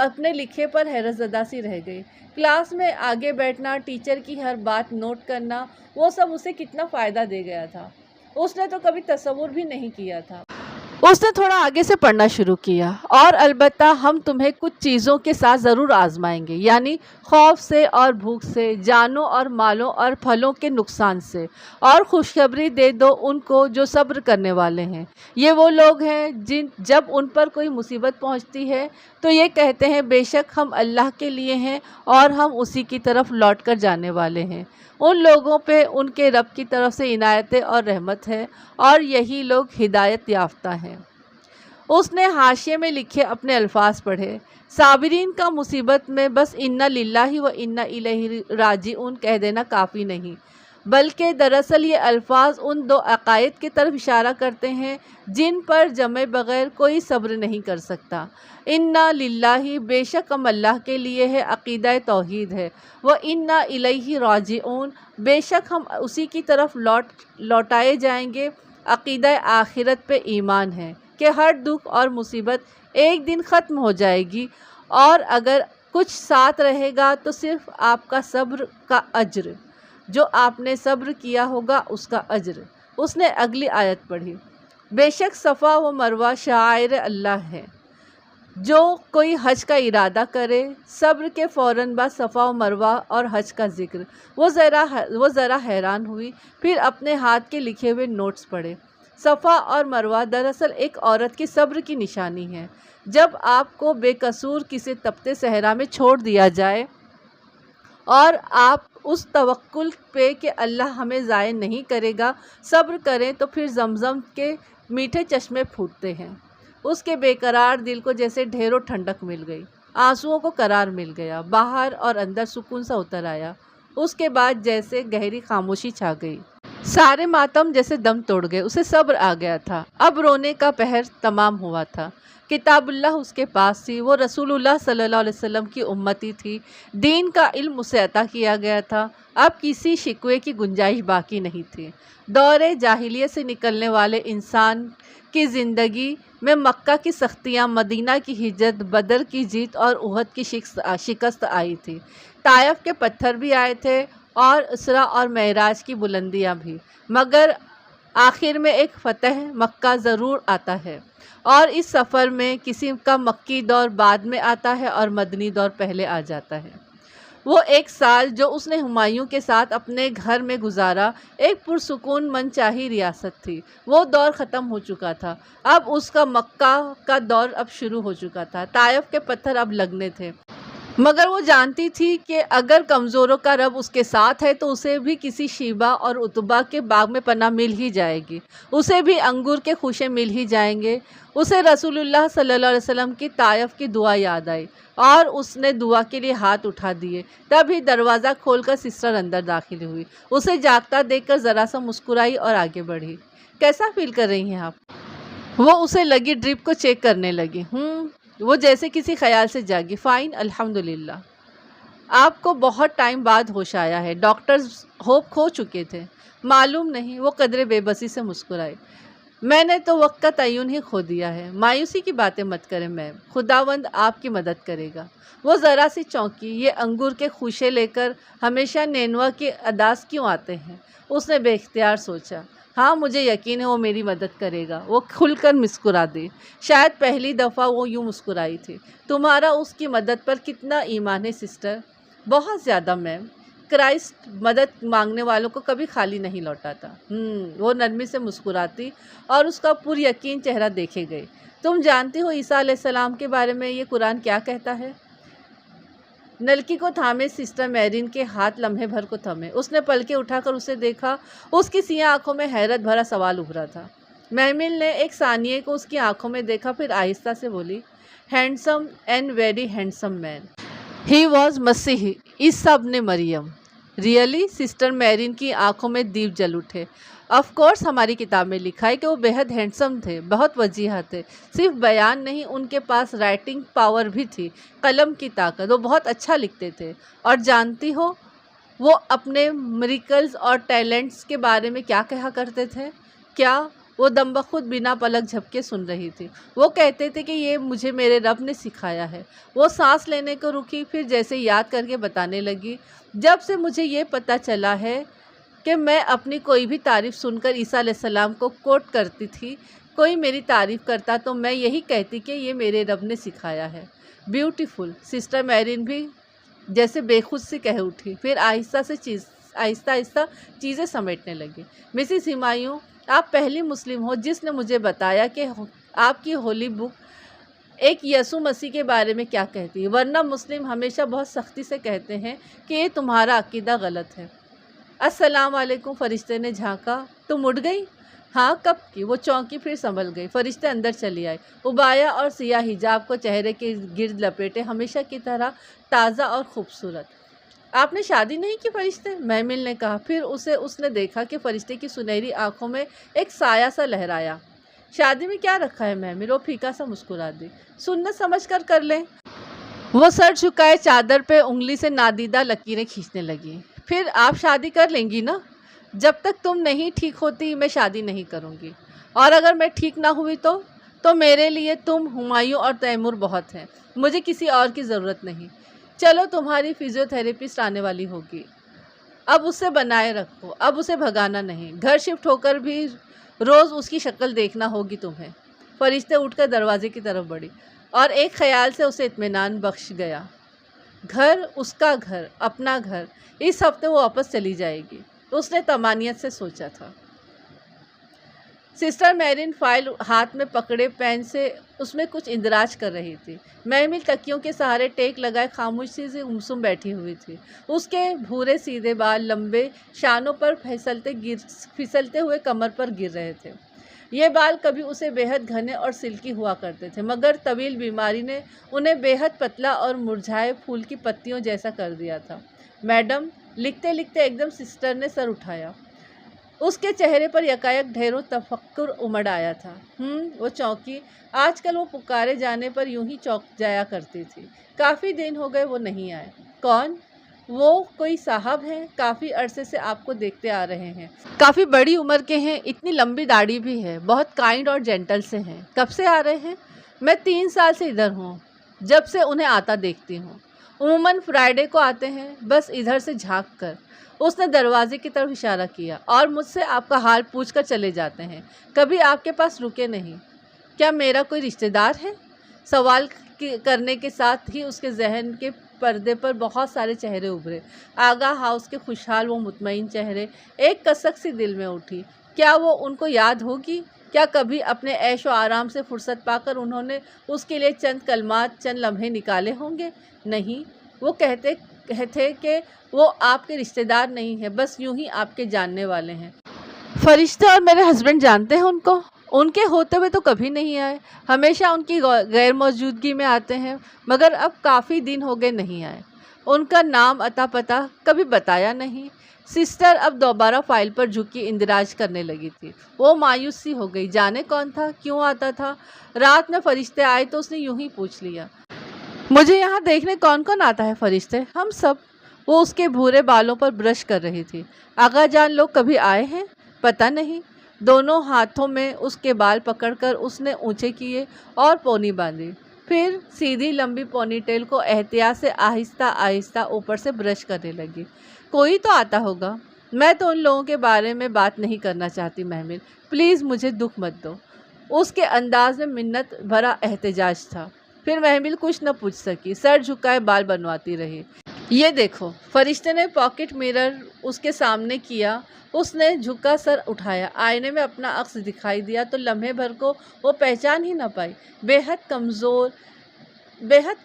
اپنے لکھے پر حیرت زدہ سی رہ گئی۔ کلاس میں آگے بیٹھنا، ٹیچر کی ہر بات نوٹ کرنا، وہ سب اسے کتنا فائدہ دے گیا تھا، اس نے تو کبھی تصور بھی نہیں کیا تھا۔ اس نے تھوڑا آگے سے پڑھنا شروع کیا، اور البتہ ہم تمہیں کچھ چیزوں کے ساتھ ضرور آزمائیں گے، یعنی خوف سے اور بھوک سے، جانوں اور مالوں اور پھلوں کے نقصان سے، اور خوشخبری دے دو ان کو جو صبر کرنے والے ہیں۔ یہ وہ لوگ ہیں جب ان پر کوئی مصیبت پہنچتی ہے تو یہ کہتے ہیں بے شک ہم اللہ کے لیے ہیں اور ہم اسی کی طرف لوٹ کر جانے والے ہیں۔ ان لوگوں پہ ان کے رب کی طرف سے عنایتیں اور رحمت ہے، اور یہی لوگ ہدایت یافتہ ہیں۔ اس نے حاشیے میں لکھے اپنے الفاظ پڑھے۔ صابرین کا مصیبت میں بس انا للہ و انا الیہ راجعون کہہ دینا کافی نہیں، بلکہ دراصل یہ الفاظ ان دو عقائد کی طرف اشارہ کرتے ہیں جن پر جمے بغیر کوئی صبر نہیں کر سکتا۔ انا للہ بے شک ہم اللہ کے لیے ہے، عقیدہ توحید ہے، و انا الیہ راجعون بے شک ہم اسی کی طرف لوٹائے جائیں گے، عقیدہ آخرت پہ ایمان ہے کہ ہر دکھ اور مصیبت ایک دن ختم ہو جائے گی، اور اگر کچھ ساتھ رہے گا تو صرف آپ کا صبر کا اجر، جو آپ نے صبر کیا ہوگا اس کا اجر۔ اس نے اگلی آیت پڑھی، بے شک صفا و مروہ شعائر اللہ ہے، جو کوئی حج کا ارادہ کرے، صبر کے فوراً بعد صفا و مروہ اور حج کا ذکر۔ وہ ذرا حیران ہوئی، پھر اپنے ہاتھ کے لکھے ہوئے نوٹس پڑھے۔ صفا اور مروہ دراصل ایک عورت کے صبر کی نشانی ہے۔ جب آپ کو بے قصور کسی تپتے صحرا میں چھوڑ دیا جائے اور آپ اس توکل پہ کہ اللہ ہمیں ضائع نہیں کرے گا صبر کریں، تو پھر زمزم کے میٹھے چشمے پھوٹتے ہیں۔ اس کے بے قرار دل کو جیسے ڈھیروں ٹھنڈک مل گئی، آنسوؤں کو قرار مل گیا، باہر اور اندر سکون سا اتر آیا۔ اس کے بعد جیسے گہری خاموشی چھا گئی، سارے ماتم جیسے دم توڑ گئے، اسے صبر آ گیا تھا، اب رونے کا پہر تمام ہوا تھا۔ کتاب اللہ اس کے پاس تھی، وہ رسول اللہ صلی اللہ علیہ وسلم کی امتی تھی، دین کا علم اسے عطا کیا گیا تھا، اب کسی شکوے کی گنجائش باقی نہیں تھی۔ دور جاہلیت سے نکلنے والے انسان کی زندگی میں مکہ کی سختیاں، مدینہ کی ہجرت، بدر کی جیت اور احد کی شکست آئی تھی، طائف کے پتھر بھی آئے تھے، اور اسرا اور معراج کی بلندیاں بھی، مگر آخر میں ایک فتح مکہ ضرور آتا ہے، اور اس سفر میں کسی کا مکی دور بعد میں آتا ہے اور مدنی دور پہلے آ جاتا ہے۔ وہ ایک سال جو اس نے ہمایوں کے ساتھ اپنے گھر میں گزارا ایک پرسکون من چاہی ریاست تھی، وہ دور ختم ہو چکا تھا، اب اس کا مکہ کا دور اب شروع ہو چکا تھا، طائف کے پتھر اب لگنے تھے، مگر وہ جانتی تھی کہ اگر کمزوروں کا رب اس کے ساتھ ہے تو اسے بھی کسی شیبہ اور عتبہ کے باغ میں پناہ مل ہی جائے گی، اسے بھی انگور کے خوشے مل ہی جائیں گے۔ اسے رسول اللہ صلی اللہ علیہ وسلم کی طائف کی دعا یاد آئی، اور اس نے دعا کے لیے ہاتھ اٹھا دیے، تبھی دروازہ کھول کر سسٹر اندر داخل ہوئی، اسے جاگتا دیکھ کر ذرا سا مسکرائی اور آگے بڑھی۔ کیسا فیل کر رہی ہیں آپ؟ وہ اسے لگی ڈرپ کو چیک کرنے لگی۔ وہ جیسے کسی خیال سے جاگی۔ فائن، الحمدللہ۔ آپ کو بہت ٹائم بعد ہوش آیا ہے، ڈاکٹرز ہوپ کھو چکے تھے۔ معلوم نہیں، وہ قدرے بے بسی سے مسکرائی۔ میں نے تو وقت کا تعین ہی کھو دیا ہے۔ مایوسی کی باتیں مت کریں میم، خداوند آپ کی مدد کرے گا۔ وہ ذرا سی چونکی، یہ انگور کے خوشے لے کر ہمیشہ نینوا کے اداس کیوں آتے ہیں؟ اس نے بے اختیار سوچا۔ ہاں مجھے یقین ہے وہ میری مدد کرے گا۔ وہ کھل کر مسکرا دی، شاید پہلی دفعہ وہ یوں مسکرائی تھی۔ تمہارا اس کی مدد پر کتنا ایمان ہے سسٹر؟ بہت زیادہ میم، کرائسٹ مدد مانگنے والوں کو کبھی خالی نہیں لوٹاتا۔ وہ نرمی سے مسکراتی اور اس کا پر یقین چہرہ دیکھے گئی۔ تم جانتی ہو عیسیٰ علیہ السلام کے بارے میں یہ قرآن کیا کہتا ہے؟ نلکی کو تھامے سسٹر میرین کے ہاتھ لمحے بھر کو تھمے۔ اس نے پلکیں اٹھا کر اسے دیکھا، اس کی سیاہ آنکھوں میں حیرت بھرا سوال ابھرا تھا۔ محمل نے ایک ثانیے کو اس کی آنکھوں میں دیکھا، پھر آہستہ سے بولی، handsome and very handsome man, he was مسیح عیسیٰ ابن مریم۔ ریئلی؟ سسٹر میرین کی آنکھوں میں دیپ جل اٹھے۔ آف کورس، ہماری کتاب میں لکھا ہے کہ وہ بہت ہینڈسم تھے، بہت وجیہہ تھے، صرف بیان نہیں، ان کے پاس رائٹنگ پاور بھی تھی، قلم کی طاقت، وہ بہت اچھا لکھتے تھے۔ اور جانتی ہو وہ اپنے میریکلز اور ٹیلنٹس کے بارے میں کیا کہا کرتے تھے؟ کیا؟ وہ دم بخود بنا پلک جھپکے سن رہی تھی۔ وہ کہتے تھے کہ یہ مجھے میرے رب نے سکھایا ہے۔ وہ سانس لینے کو رکی، پھر جیسے یاد کر کے بتانے لگی، جب سے مجھے یہ پتہ چلا ہے کہ میں اپنی کوئی بھی تعریف سن کر عیسیٰ علیہ السلام کو کوٹ کرتی تھی، کوئی میری تعریف کرتا تو میں یہی کہتی کہ یہ میرے رب نے سکھایا ہے۔ بیوٹیفل، سسٹر میرین بھی جیسے بے خود سے کہہ اٹھی، پھر آہستہ آہستہ چیزیں سمیٹنے لگی۔ مسز ہمایوں، آپ پہلی مسلم ہو جس نے مجھے بتایا کہ آپ کی ہولی بک ایک یسوع مسیح کے بارے میں کیا کہتی ہے، ورنہ مسلم ہمیشہ بہت سختی سے کہتے ہیں کہ یہ تمہارا عقیدہ غلط ہے۔ السلام علیکم، فرشتے نے جھانکا۔ تم اٹھ گئی؟ ہاں، کب کی؟ وہ چونکی، پھر سنبھل گئی۔ فرشتے اندر چلی آئے، ابایا اور سیاہ حجاب کو چہرے کے گرد لپیٹے، ہمیشہ کی طرح تازہ اور خوبصورت۔ آپ نے شادی نہیں کی فرشتے؟ محمل نے کہا۔ پھر اس نے دیکھا کہ فرشتے کی سنہری آنکھوں میں ایک سایہ سا لہرایا۔ شادی میں کیا رکھا ہے محمل؟ وہ پھیکا سا مسکرا دی۔ سنت سمجھ کر لیں۔ وہ سر جھکائے چادر پہ انگلی سے نادیدہ لکیریں کھینچنے لگی۔ پھر آپ شادی کر لیں گی نا؟ جب تک تم نہیں ٹھیک ہوتی میں شادی نہیں کروں گی، اور اگر میں ٹھیک نہ ہوئی تو میرے لیے تم، ہمایوں اور تیمور بہت ہیں، مجھے کسی اور کی ضرورت نہیں۔ چلو، تمہاری فزیو تھراپسٹ آنے والی ہوگی، اب اسے بنائے رکھو، اب اسے بھگانا نہیں، گھر شفٹ ہو کر بھی روز اس کی شکل دیکھنا ہوگی تمہیں۔ فرشتے اٹھ کر دروازے کی طرف بڑھی، اور ایک خیال سے اسے اطمینان بخش گیا۔ گھر، اس کا گھر، اپنا گھر۔ اس ہفتے وہ واپس چلی جائے گی، اس نے طمانینت سے سوچا تھا۔ سسٹر میرین فائل ہاتھ میں پکڑے پین سے اس میں کچھ اندراج کر رہی تھی۔ محمل تکیوں کے سہارے ٹیک لگائے خاموشی سے گمسم بیٹھی ہوئی تھی۔ اس کے بھورے سیدھے بال لمبے شانوں پر پھسلتے ہوئے کمر پر گر رہے تھے۔ یہ بال کبھی اسے بے حد گھنے اور سلکی ہوا کرتے تھے، مگر طویل بیماری نے انہیں بے حد پتلا اور مرجھائے پھول کی پتیوں جیسا کر دیا تھا۔ میڈم، لکھتے لکھتے ایک دم سسٹر نے سر اٹھایا۔ اس کے چہرے پر یکایک ڈھیروں تفکر امڑ آیا تھا۔ وہ چونکی۔ آج کل وہ پکارے جانے پر یوں ہی چونک جایا کرتی تھی۔ کافی دن ہو گئے وہ نہیں آئے۔ کون؟ وہ کوئی صاحب ہیں، کافی عرصے سے آپ کو دیکھتے آ رہے ہیں، کافی بڑی عمر کے ہیں، اتنی لمبی داڑھی بھی ہے، بہت کائنڈ اور جینٹل سے ہیں۔ کب سے آ رہے ہیں؟ میں 3 سال سے ادھر ہوں، جب سے انہیں آتا دیکھتی ہوں۔ عموماً فرائیڈے کو آتے ہیں، بس ادھر سے جھانک کر۔ اس نے دروازے کی طرف اشارہ کیا، اور مجھ سے آپ کا حال پوچھ کر چلے جاتے ہیں، کبھی آپ کے پاس رکے نہیں۔ کیا میرا کوئی رشتہ دار ہے؟ سوال کرنے کے ساتھ ہی اس کے ذہن کے پردے پر بہت سارے چہرے ابھرے۔ آگاہ ہاؤس کے خوشحال و مطمئن چہرے۔ ایک کسک سی دل میں اٹھی، کیا وہ ان کو یاد ہوگی؟ کیا کبھی اپنے عیش و آرام سے فرصت پا کر انہوں نے اس کے لیے چند کلمات، چند لمحے نکالے ہوں گے؟ نہیں، وہ کہتے تھے کہ وہ آپ کے رشتہ دار نہیں ہیں، بس یوں ہی آپ کے جاننے والے ہیں۔ فرشتے اور میرے ہسبینڈ جانتے ہیں ان کو؟ ان کے ہوتے ہوئے تو کبھی نہیں آئے، ہمیشہ ان کی غیر موجودگی میں آتے ہیں، مگر اب کافی دن ہو گئے نہیں آئے۔ ان کا نام، عطا پتہ کبھی بتایا نہیں۔ سسٹر اب دوبارہ فائل پر جھکی اندراج کرنے لگی تھی۔ وہ مایوس سی ہو گئی، جانے کون تھا، کیوں آتا تھا؟ رات میں فرشتے آئے تو اس نے یوں ہی پوچھ لیا، مجھے یہاں دیکھنے کون کون آتا ہے فرشتے؟ ہم سب۔ وہ اس کے بھورے بالوں پر برش کر رہی تھی۔ آغا جان لوگ کبھی آئے ہیں؟ پتہ نہیں۔ دونوں ہاتھوں میں اس کے بال پکڑ کر اس نے اونچے کیے اور پونی باندھی، پھر سیدھی لمبی پونی ٹیل کو احتیاط سے آہستہ آہستہ اوپر سے برش کرنے لگی۔ کوئی تو آتا ہوگا۔ میں تو ان لوگوں کے بارے میں بات نہیں کرنا چاہتی محمل، پلیز مجھے دکھ مت دو۔ اس کے انداز میں منت بھرا احتجاج تھا۔ پھر محمل کچھ نہ پوچھ سکی، سر جھکائے بال بنواتی رہی۔ یہ دیکھو، فرشتے نے پاکٹ مرر اس کے سامنے کیا۔ اس نے جھکا سر اٹھایا، آئینے میں اپنا عکس دکھائی دیا تو لمحے بھر کو وہ پہچان ہی نہ پائی۔ بے حد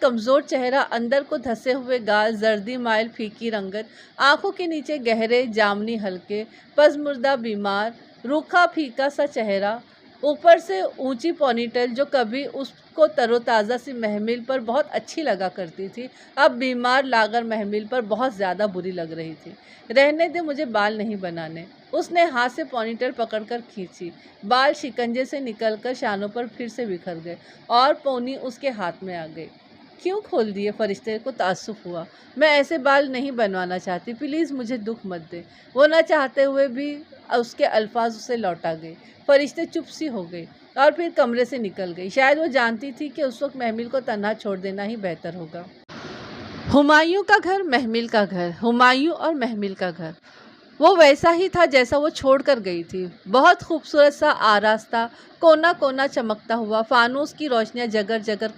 کمزور چہرہ، اندر کو دھسے ہوئے گال، زردی مائل پھیکی رنگت، آنکھوں کے نیچے گہرے جامنی حلقے، پزمردہ بیمار، روکھا پھیکا سا چہرہ، اوپر سے اونچی پونی ٹیل جو کبھی اس کو تر و تازہ سی محمل پر بہت اچھی لگا کرتی تھی، اب بیمار لاغر محمل پر بہت زیادہ بری لگ رہی تھی۔ رہنے دے، مجھے بال نہیں بنانے۔ اس نے ہاتھ سے پونی ٹیل پکڑ کر کھینچی، بال شکنجے سے نکل کر شانوں پر پھر سے بکھر گئے، اور پونی اس کے ہاتھ میں آ گئی۔ کیوں کھول دیے؟ فرشتے کو تعصب ہوا۔ میں ایسے بال نہیں بنوانا چاہتی، پلیز مجھے دکھ مت دے۔ وہ نہ چاہتے ہوئے بھی اس کے الفاظ اسے لوٹا گئے۔ فرشتے چپ سی ہو گئی اور پھر کمرے سے نکل گئی۔ شاید وہ جانتی تھی کہ اس وقت محمل کو تنہا چھوڑ دینا ہی بہتر ہوگا۔ ہمایوں کا گھر، محمل کا گھر، ہمایوں اور محمل کا گھر وہ ویسا ہی تھا جیسا وہ چھوڑ کر گئی تھی۔ بہت خوبصورت سا آراستہ، کونا کونا چمکتا ہوا، فانوس کی روشنیاں جگر جگر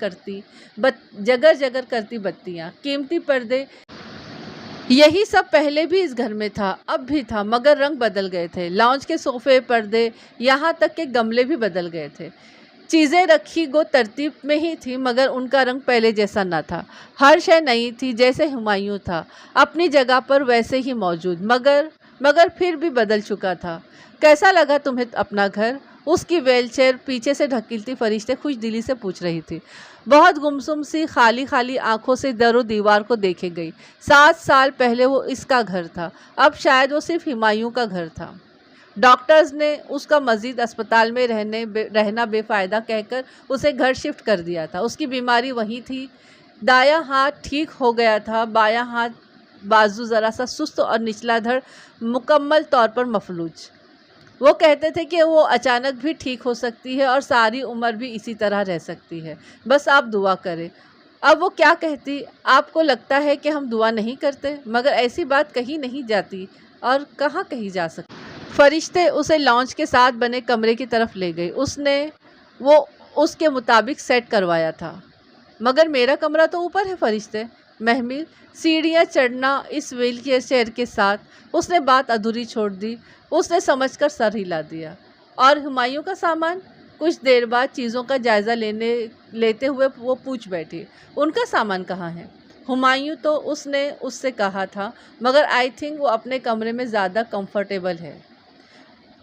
کرتی بتیاں، قیمتی پردے، یہی سب پہلے بھی اس گھر میں تھا، اب بھی تھا، مگر رنگ بدل گئے تھے۔ لاؤنج کے صوفے، پردے، یہاں تک کہ گملے بھی بدل گئے تھے۔ چیزیں رکھی گو ترتیب میں ہی تھی، مگر ان کا رنگ پہلے جیسا نہ تھا۔ ہر شے نئی تھی، جیسے ہمایوں تھا اپنی جگہ پر ویسے ہی موجود، مگر پھر بھی بدل چکا تھا۔ کیسا لگا تمہیں اپنا گھر؟ اس کی ویل چیئر پیچھے سے ڈھکیلتی فرشتے خوش دلی سے پوچھ رہی تھی۔ بہت گمسم سی خالی آنکھوں سے در و دیوار کو دیکھے گئی۔ 7 سال پہلے وہ اس کا گھر تھا، اب شاید وہ صرف ہمایوں کا گھر تھا۔ ڈاکٹرز نے اس کا مزید اسپتال میں رہنا بے فائدہ کہہ کر اسے گھر شفٹ کر دیا تھا۔ اس کی بیماری وہی تھی، دایاں ہاتھ ٹھیک ہو گیا تھا، بایاں ہاتھ بازو ذرا سا سست اور نچلا دھڑ مکمل طور پر مفلوج۔ وہ کہتے تھے کہ وہ اچانک بھی ٹھیک ہو سکتی ہے اور ساری عمر بھی اسی طرح رہ سکتی ہے، بس آپ دعا کریں۔ اب وہ کیا کہتی؟ آپ کو لگتا ہے کہ ہم دعا نہیں کرتے؟ مگر ایسی بات کہی نہیں جاتی اور کہاں کہی جا سکتی۔ فرشتے اسے لاؤنج کے ساتھ بنے کمرے کی طرف لے گئی۔ اس نے وہ اس کے مطابق سیٹ کروایا تھا۔ مگر میرا کمرہ تو اوپر ہے فرشتے۔ محمل سیڑھیاں چڑھنا اس ویل چیئر کے ساتھ۔ اس نے بات ادھوری چھوڑ دی۔ اس نے سمجھ کر سر ہلا دیا۔ اور ہمایوں کا سامان؟ کچھ دیر بعد چیزوں کا جائزہ لیتے ہوئے وہ پوچھ بیٹھی، ان کا سامان کہاں ہے؟ ہمایوں تو اس نے اس سے کہا تھا، مگر آئی تھنک وہ اپنے کمرے میں زیادہ کمفرٹیبل ہے،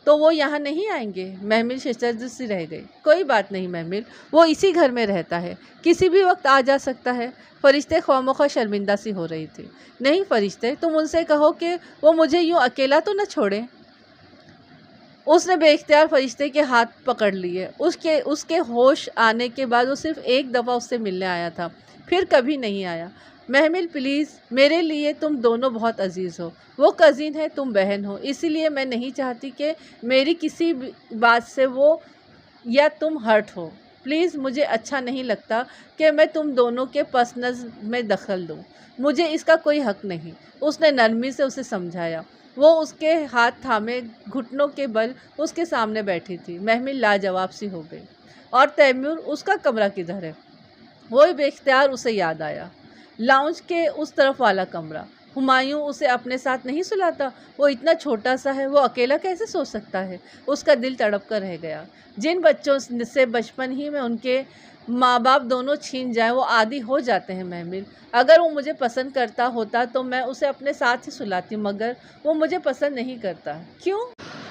تو وہ یہاں نہیں آئیں گے۔ محمل ششدر سی رہ گئی۔ کوئی بات نہیں محمل، وہ اسی گھر میں رہتا ہے، کسی بھی وقت آ جا سکتا ہے۔ فرشتے خواہ شرمندہ سی ہو رہی تھی۔ نہیں فرشتے، تم ان سے کہو کہ وہ مجھے یوں اکیلا تو نہ چھوڑیں۔ اس نے بے اختیار فرشتے کے ہاتھ پکڑ لیے۔ اس کے ہوش آنے کے بعد وہ صرف ایک دفعہ اس سے ملنے آیا تھا، پھر کبھی نہیں آیا۔ محمل پلیز، میرے لیے تم دونوں بہت عزیز ہو۔ وہ کزن ہے، تم بہن ہو، اسی لیے میں نہیں چاہتی کہ میری کسی بات سے وہ یا تم ہرٹ ہو۔ پلیز، مجھے اچھا نہیں لگتا کہ میں تم دونوں کے پرسنل میں دخل دوں، مجھے اس کا کوئی حق نہیں۔ اس نے نرمی سے اسے سمجھایا۔ وہ اس کے ہاتھ تھامے گھٹنوں کے بل اس کے سامنے بیٹھی تھی۔ محمل لاجواب سی ہو گئی۔ اور تیمور، اس کا کمرہ کدھر ہے؟ وہ بے اختیار اسے یاد آیا۔ لاؤنج کے اس طرف والا کمرہ۔ ہمایوں اسے اپنے ساتھ نہیں سلاتا؟ وہ اتنا چھوٹا سا ہے، وہ اکیلا کیسے سو سکتا ہے؟ اس کا دل تڑپ کر رہ گیا۔ جن بچوں سے بچپن ہی میں ان کے ماں باپ دونوں چھین جائیں وہ عادی ہو جاتے ہیں محمل۔ اگر وہ مجھے پسند کرتا ہوتا تو میں اسے اپنے ساتھ ہی سلاتی، مگر وہ مجھے پسند نہیں کرتا۔ کیوں؟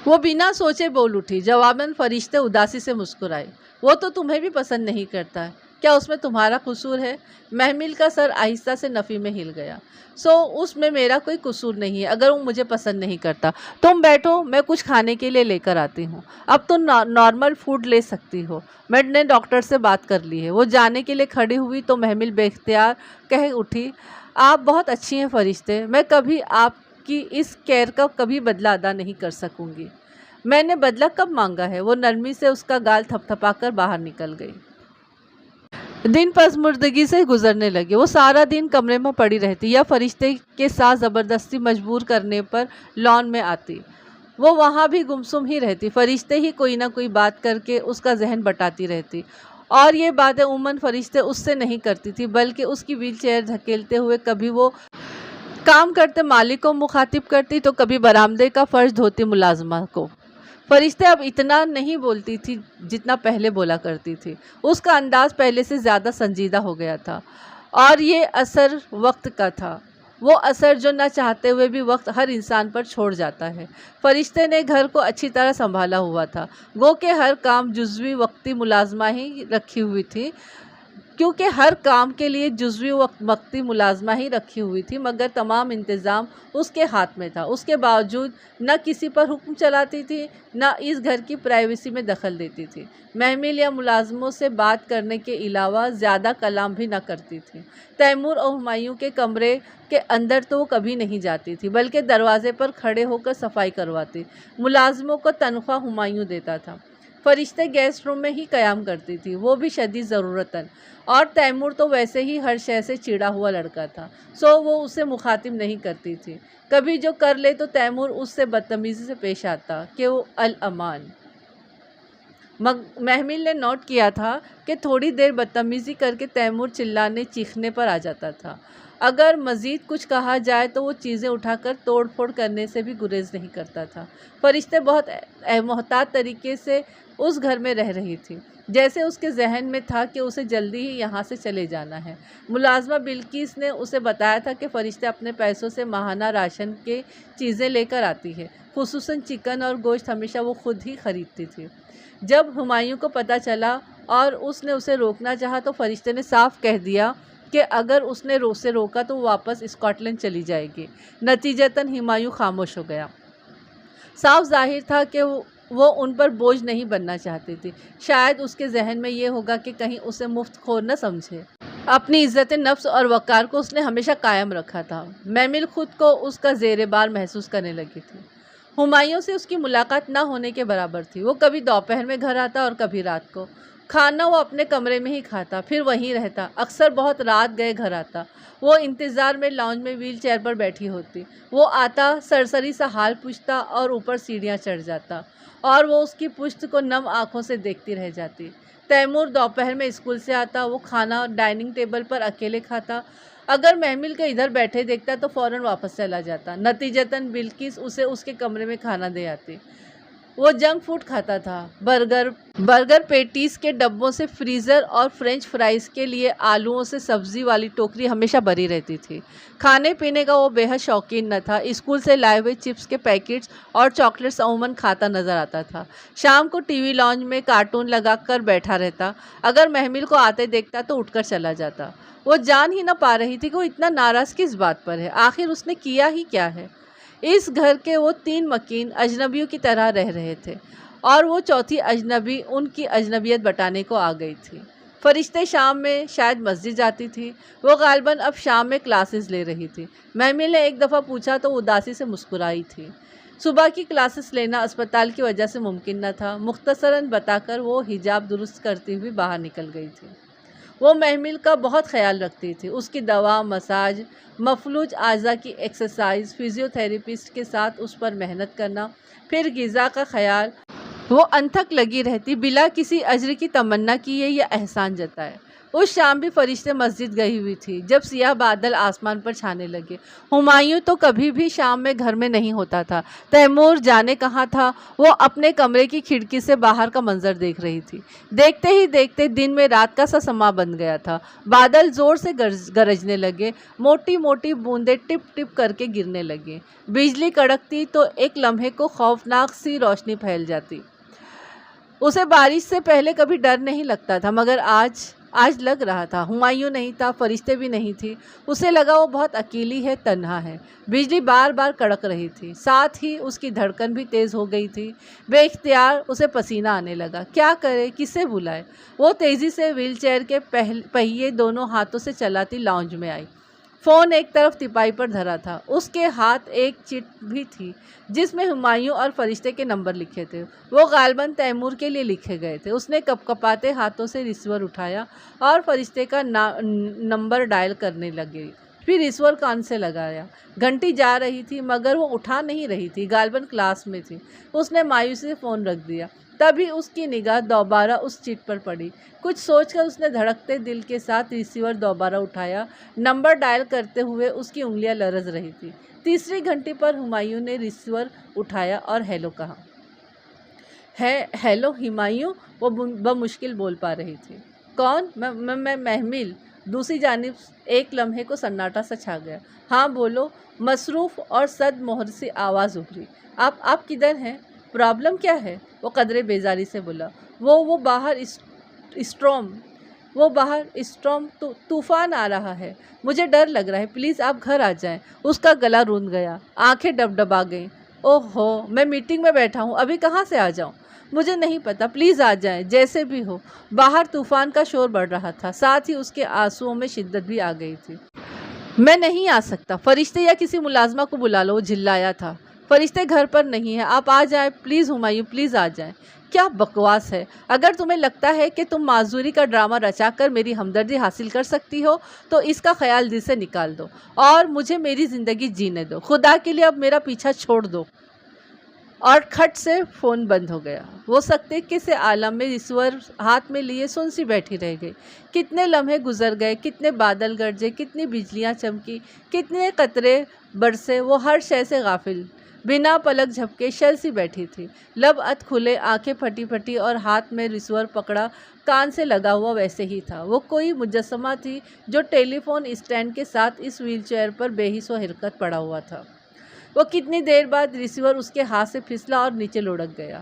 وہ بنا سوچے بول اٹھی۔ جواباً فرشتے اداسی سے مسکرائے۔ وہ تو تمہیں بھی پسند نہیں کرتا، کیا اس میں تمہارا قصور ہے؟ محمل کا سر آہستہ سے نفی میں ہل گیا۔ اس میں میرا کوئی قصور نہیں ہے اگر وہ مجھے پسند نہیں کرتا۔ تم بیٹھو، میں کچھ کھانے کے لیے لے کر آتی ہوں۔ اب تم نارمل فوڈ لے سکتی ہو، میں نے ڈاکٹر سے بات کر لی ہے۔ وہ جانے کے لیے کھڑی ہوئی تو محمل بے اختیار کہہ اٹھی، آپ بہت اچھی ہیں فرشتے، میں کبھی آپ کی اس کیئر کا کبھی بدلہ ادا نہیں کر سکوں گی۔ میں نے بدلہ کب مانگا ہے؟ وہ نرمی سے اس کا گال تھپ تھپا کر باہر نکل گئی۔ دن پسماندگی سے گزرنے لگے۔ وہ سارا دن کمرے میں پڑی رہتی یا فرشتے کے ساتھ زبردستی مجبور کرنے پر لان میں آتی۔ وہ وہاں بھی گمسم ہی رہتی، فرشتے ہی کوئی نہ کوئی بات کر کے اس کا ذہن بٹاتی رہتی، اور یہ باتیں عموماً فرشتے اس سے نہیں کرتی تھی بلکہ اس کی ویل چیئر دھکیلتے ہوئے کبھی وہ کام کرتے مالک کو مخاطب کرتی تو کبھی برآمدے کا فرش دھوتی ملازمہ کو۔ فرشتے اب اتنا نہیں بولتی تھی جتنا پہلے بولا کرتی تھی۔ اس کا انداز پہلے سے زیادہ سنجیدہ ہو گیا تھا، اور یہ اثر وقت کا تھا، وہ اثر جو نہ چاہتے ہوئے بھی وقت ہر انسان پر چھوڑ جاتا ہے۔ فرشتے نے گھر کو اچھی طرح سنبھالا ہوا تھا، گو کہ ہر کام جزوی وقتی ملازمہ ہی رکھی ہوئی تھی۔ کیونکہ ہر کام کے لیے جزوی وقتی ملازمہ ہی رکھی ہوئی تھی، مگر تمام انتظام اس کے ہاتھ میں تھا۔ اس کے باوجود نہ کسی پر حکم چلاتی تھی، نہ اس گھر کی پرائیویسی میں دخل دیتی تھی۔ محمل یا ملازموں سے بات کرنے کے علاوہ زیادہ کلام بھی نہ کرتی تھی۔ تیمور اور ہمایوں کے کمرے کے اندر تو وہ کبھی نہیں جاتی تھی، بلکہ دروازے پر کھڑے ہو کر صفائی کرواتی۔ ملازموں کو تنخواہ ہمایوں دیتا تھا۔ فرشتے گیسٹ روم میں ہی قیام کرتی تھی، وہ بھی شدید ضرورتاً، اور تیمور تو ویسے ہی ہر شے سے چڑا ہوا لڑکا تھا، سو وہ اسے مخاطب نہیں کرتی تھی۔ کبھی جو کر لے تو تیمور اس سے بدتمیزی سے پیش آتا کہ وہ الامان۔ محمل نے نوٹ کیا تھا کہ تھوڑی دیر بدتمیزی کر کے تیمور چلانے چیخنے پر آ جاتا تھا۔ اگر مزید کچھ کہا جائے تو وہ چیزیں اٹھا کر توڑ پھوڑ کرنے سے بھی گریز نہیں کرتا تھا۔ فرشتے بہت محتاط طریقے سے اس گھر میں رہ رہی تھی، جیسے اس کے ذہن میں تھا کہ اسے جلدی ہی یہاں سے چلے جانا ہے۔ ملازمہ بلقیس نے اسے بتایا تھا کہ فرشتے اپنے پیسوں سے ماہانہ راشن کے چیزیں لے کر آتی ہے، خصوصاً چکن اور گوشت ہمیشہ وہ خود ہی خریدتی تھی۔ جب ہمایوں کو پتہ چلا اور اس نے اسے روکنا چاہا تو فرشتے نے صاف کہہ دیا کہ اگر اس نے اسے روکا تو وہ واپس اسکاٹ لینڈ چلی جائے گی۔ نتیجتاً ہمایوں خاموش ہو گیا۔ صاف ظاہر تھا کہ وہ ان پر بوجھ نہیں بننا چاہتی تھی۔ شاید اس کے ذہن میں یہ ہوگا کہ کہیں اسے مفت خور نہ سمجھے۔ اپنی عزت نفس اور وقار کو اس نے ہمیشہ قائم رکھا تھا۔ محمل خود کو اس کا زیر بار محسوس کرنے لگی تھی۔ ہمایوں سے اس کی ملاقات نہ ہونے کے برابر تھی۔ وہ کبھی دوپہر میں گھر آتا اور کبھی رات کو۔ کھانا وہ اپنے کمرے میں ہی کھاتا، پھر وہیں رہتا۔ اکثر بہت رات گئے گھر آتا۔ وہ انتظار میں لاؤنج میں ویل چیئر پر بیٹھی ہوتی۔ وہ آتا، سرسری سا حال پوچھتا اور اوپر سیڑھیاں چڑھ جاتا، اور وہ اس کی پشت کو نم آنکھوں سے دیکھتی رہ جاتی۔ تیمور دوپہر میں اسکول سے آتا، وہ کھانا ڈائننگ ٹیبل پر اکیلے کھاتا۔ اگر محمل کے ادھر بیٹھے دیکھتا تو فوراً واپس چلا جاتا۔ نتیجتاً بلقیس اسے اس کے کمرے میں کھانا دے آتی۔ وہ جنک فوڈ کھاتا تھا، برگر پیٹیز کے ڈبوں سے فریزر اور فرینچ فرائز کے لیے آلوؤں سے سبزی والی ٹوکری ہمیشہ بھری رہتی تھی۔ کھانے پینے کا وہ بے حد شوقین نہ تھا۔ اسکول سے لائے ہوئے چپس کے پیکٹس اور چاکلیٹس عموماً کھاتا نظر آتا تھا۔ شام کو ٹی وی لاؤنج میں کارٹون لگا کر بیٹھا رہتا۔ اگر محمل کو آتے دیکھتا تو اٹھ کر چلا جاتا۔ وہ جان ہی نہ پا رہی تھی کہ وہ اتنا ناراض کس بات پر ہے، آخر اس نے کیا ہی کیا ہے۔ اس گھر کے وہ 3 مکین اجنبیوں کی طرح رہ رہے تھے، اور وہ چوتھی اجنبی ان کی اجنبیت بٹانے کو آ گئی تھی۔ فرشتے شام میں شاید مسجد جاتی تھی۔ وہ غالباً اب شام میں کلاسز لے رہی تھی۔ محمل نے ایک دفعہ پوچھا تو اداسی سے مسکرائی تھی۔ صبح کی کلاسز لینا اسپتال کی وجہ سے ممکن نہ تھا۔ مختصراً بتا کر وہ حجاب درست کرتی ہوئی باہر نکل گئی تھی۔ وہ محمل کا بہت خیال رکھتی تھی، اس کی دوا، مساج، مفلوج اعضاء کی ایکسرسائز، فزیو تھراپسٹ کے ساتھ اس پر محنت کرنا، پھر غذا کا خیال۔ وہ انتھک لگی رہتی، بلا کسی اجر کی تمنا کیے یا احسان جتائے۔ اس شام بھی فرشتے مسجد گئی ہوئی تھی جب سیاہ بادل آسمان پر چھانے لگے۔ ہمایوں تو کبھی بھی شام میں گھر میں نہیں ہوتا تھا۔ تیمور جانے کہاں تھا۔ وہ اپنے کمرے کی کھڑکی سے باہر کا منظر دیکھ رہی تھی۔ دیکھتے ہی دیکھتے دن میں رات کا سا سما بن گیا تھا۔ بادل زور سے گرجنے لگے، موٹی موٹی بوندیں ٹپ ٹپ کر کے گرنے لگیں۔ بجلی کڑکتی تو ایک لمحے کو خوفناک سی روشنی پھیل جاتی۔ اسے بارش سے پہلے کبھی ڈر نہیں لگتا تھا، مگر آج لگ رہا تھا۔ ہمایوں نہیں تھا، فرشتے بھی نہیں تھی۔ اسے لگا وہ بہت اکیلی ہے، تنہا ہے۔ بجلی بار بار کڑک رہی تھی، ساتھ ہی اس کی دھڑکن بھی تیز ہو گئی تھی۔ بے اختیار اسے پسینہ آنے لگا۔ کیا کرے، کسے بلائے؟ وہ تیزی سے ویل چیئر کے پہیے دونوں ہاتھوں سے چلاتی لاؤنج میں آئی۔ فون ایک طرف تپائی پر دھرا تھا۔ اس کے ہاتھ ایک چٹ بھی تھی جس میں ہمایوں اور فرشتے کے نمبر لکھے تھے۔ وہ غالباً تیمور کے لیے لکھے گئے تھے۔ اس نے کپ کپاتے ہاتھوں سے ریسیور اٹھایا اور فرشتے کا نمبر ڈائل کرنے لگی، پھر ریسیور کان سے لگایا۔ گھنٹی جا رہی تھی مگر وہ اٹھا نہیں رہی تھی، غالباً کلاس میں تھی۔ اس نے مایوسی سے فون رکھ دیا۔ تبھی اس کی نگاہ دوبارہ اس چٹ پر پڑی۔ کچھ سوچ کر اس نے دھڑکتے دل کے ساتھ ریسیور دوبارہ اٹھایا۔ نمبر ڈائل کرتے ہوئے اس کی انگلیاں لرز رہی تھیں۔ تیسری گھنٹی پر ہمایوں نے ریسیور اٹھایا اور ہیلو کہا۔ ہیلو ہمایوں، وہ بمشکل بول پا رہی تھی۔ کون؟ میں محمل۔ دوسری جانب ایک لمحے کو سناٹا سا چھا گیا۔ ہاں بولو، مصروف اور صد مہر سی آواز ابھری۔ آپ کدھر ہیں؟ پرابلم کیا ہے؟ وہ قدرے بیزاری سے بولا۔ وہ باہر اسٹروم وہ باہر اسٹارم طوفان آ رہا ہے، مجھے ڈر لگ رہا ہے، پلیز آپ گھر آ جائیں۔ اس کا گلا روند گیا، آنکھیں ڈبڈبا گئیں۔ اوہ ہو، میں میٹنگ میں بیٹھا ہوں، ابھی کہاں سے آ جاؤں؟ مجھے نہیں پتا، پلیز آ جائیں جیسے بھی ہو۔ باہر طوفان کا شور بڑھ رہا تھا، ساتھ ہی اس کے آنسوؤں میں شدت بھی آ گئی تھی۔ میں نہیں آ سکتا، فرشتے یا کسی ملازمہ کو بلا لو، وہ جھلایا تھا۔ فرشتے گھر پر نہیں ہیں، آپ آ جائیں پلیز ہمایوں، پلیز آ جائیں۔ کیا بکواس ہے! اگر تمہیں لگتا ہے کہ تم معذوری کا ڈرامہ رچا کر میری ہمدردی حاصل کر سکتی ہو تو اس کا خیال دل سے نکال دو اور مجھے میری زندگی جینے دو۔ خدا کے لیے اب میرا پیچھا چھوڑ دو۔ اور کھٹ سے فون بند ہو گیا۔ وہ سکتے کے عالم میں ریسیور ہاتھ میں لیے سن سی بیٹھی رہ گئی۔ کتنے لمحے گزر گئے، کتنے بادل گرجے، کتنی بجلیاں چمکی، کتنے قطرے برسے، وہ ہر شے سے غافل بنا پلک جھپکے شل سی بیٹھی تھی، لب ات کھلے، آنکھیں پھٹی پھٹی اور ہاتھ میں ریسیور پکڑا کان سے لگا ہوا ویسے ہی تھا۔ وہ کوئی مجسمہ تھی جو ٹیلی فون اسٹینڈ کے ساتھ اس ویل چیئر پر بے حس و حرکت پڑا ہوا تھا۔ وہ کتنی دیر بعد ریسیور اس کے ہاتھ سے پھسلا اور نیچے لڑک گیا۔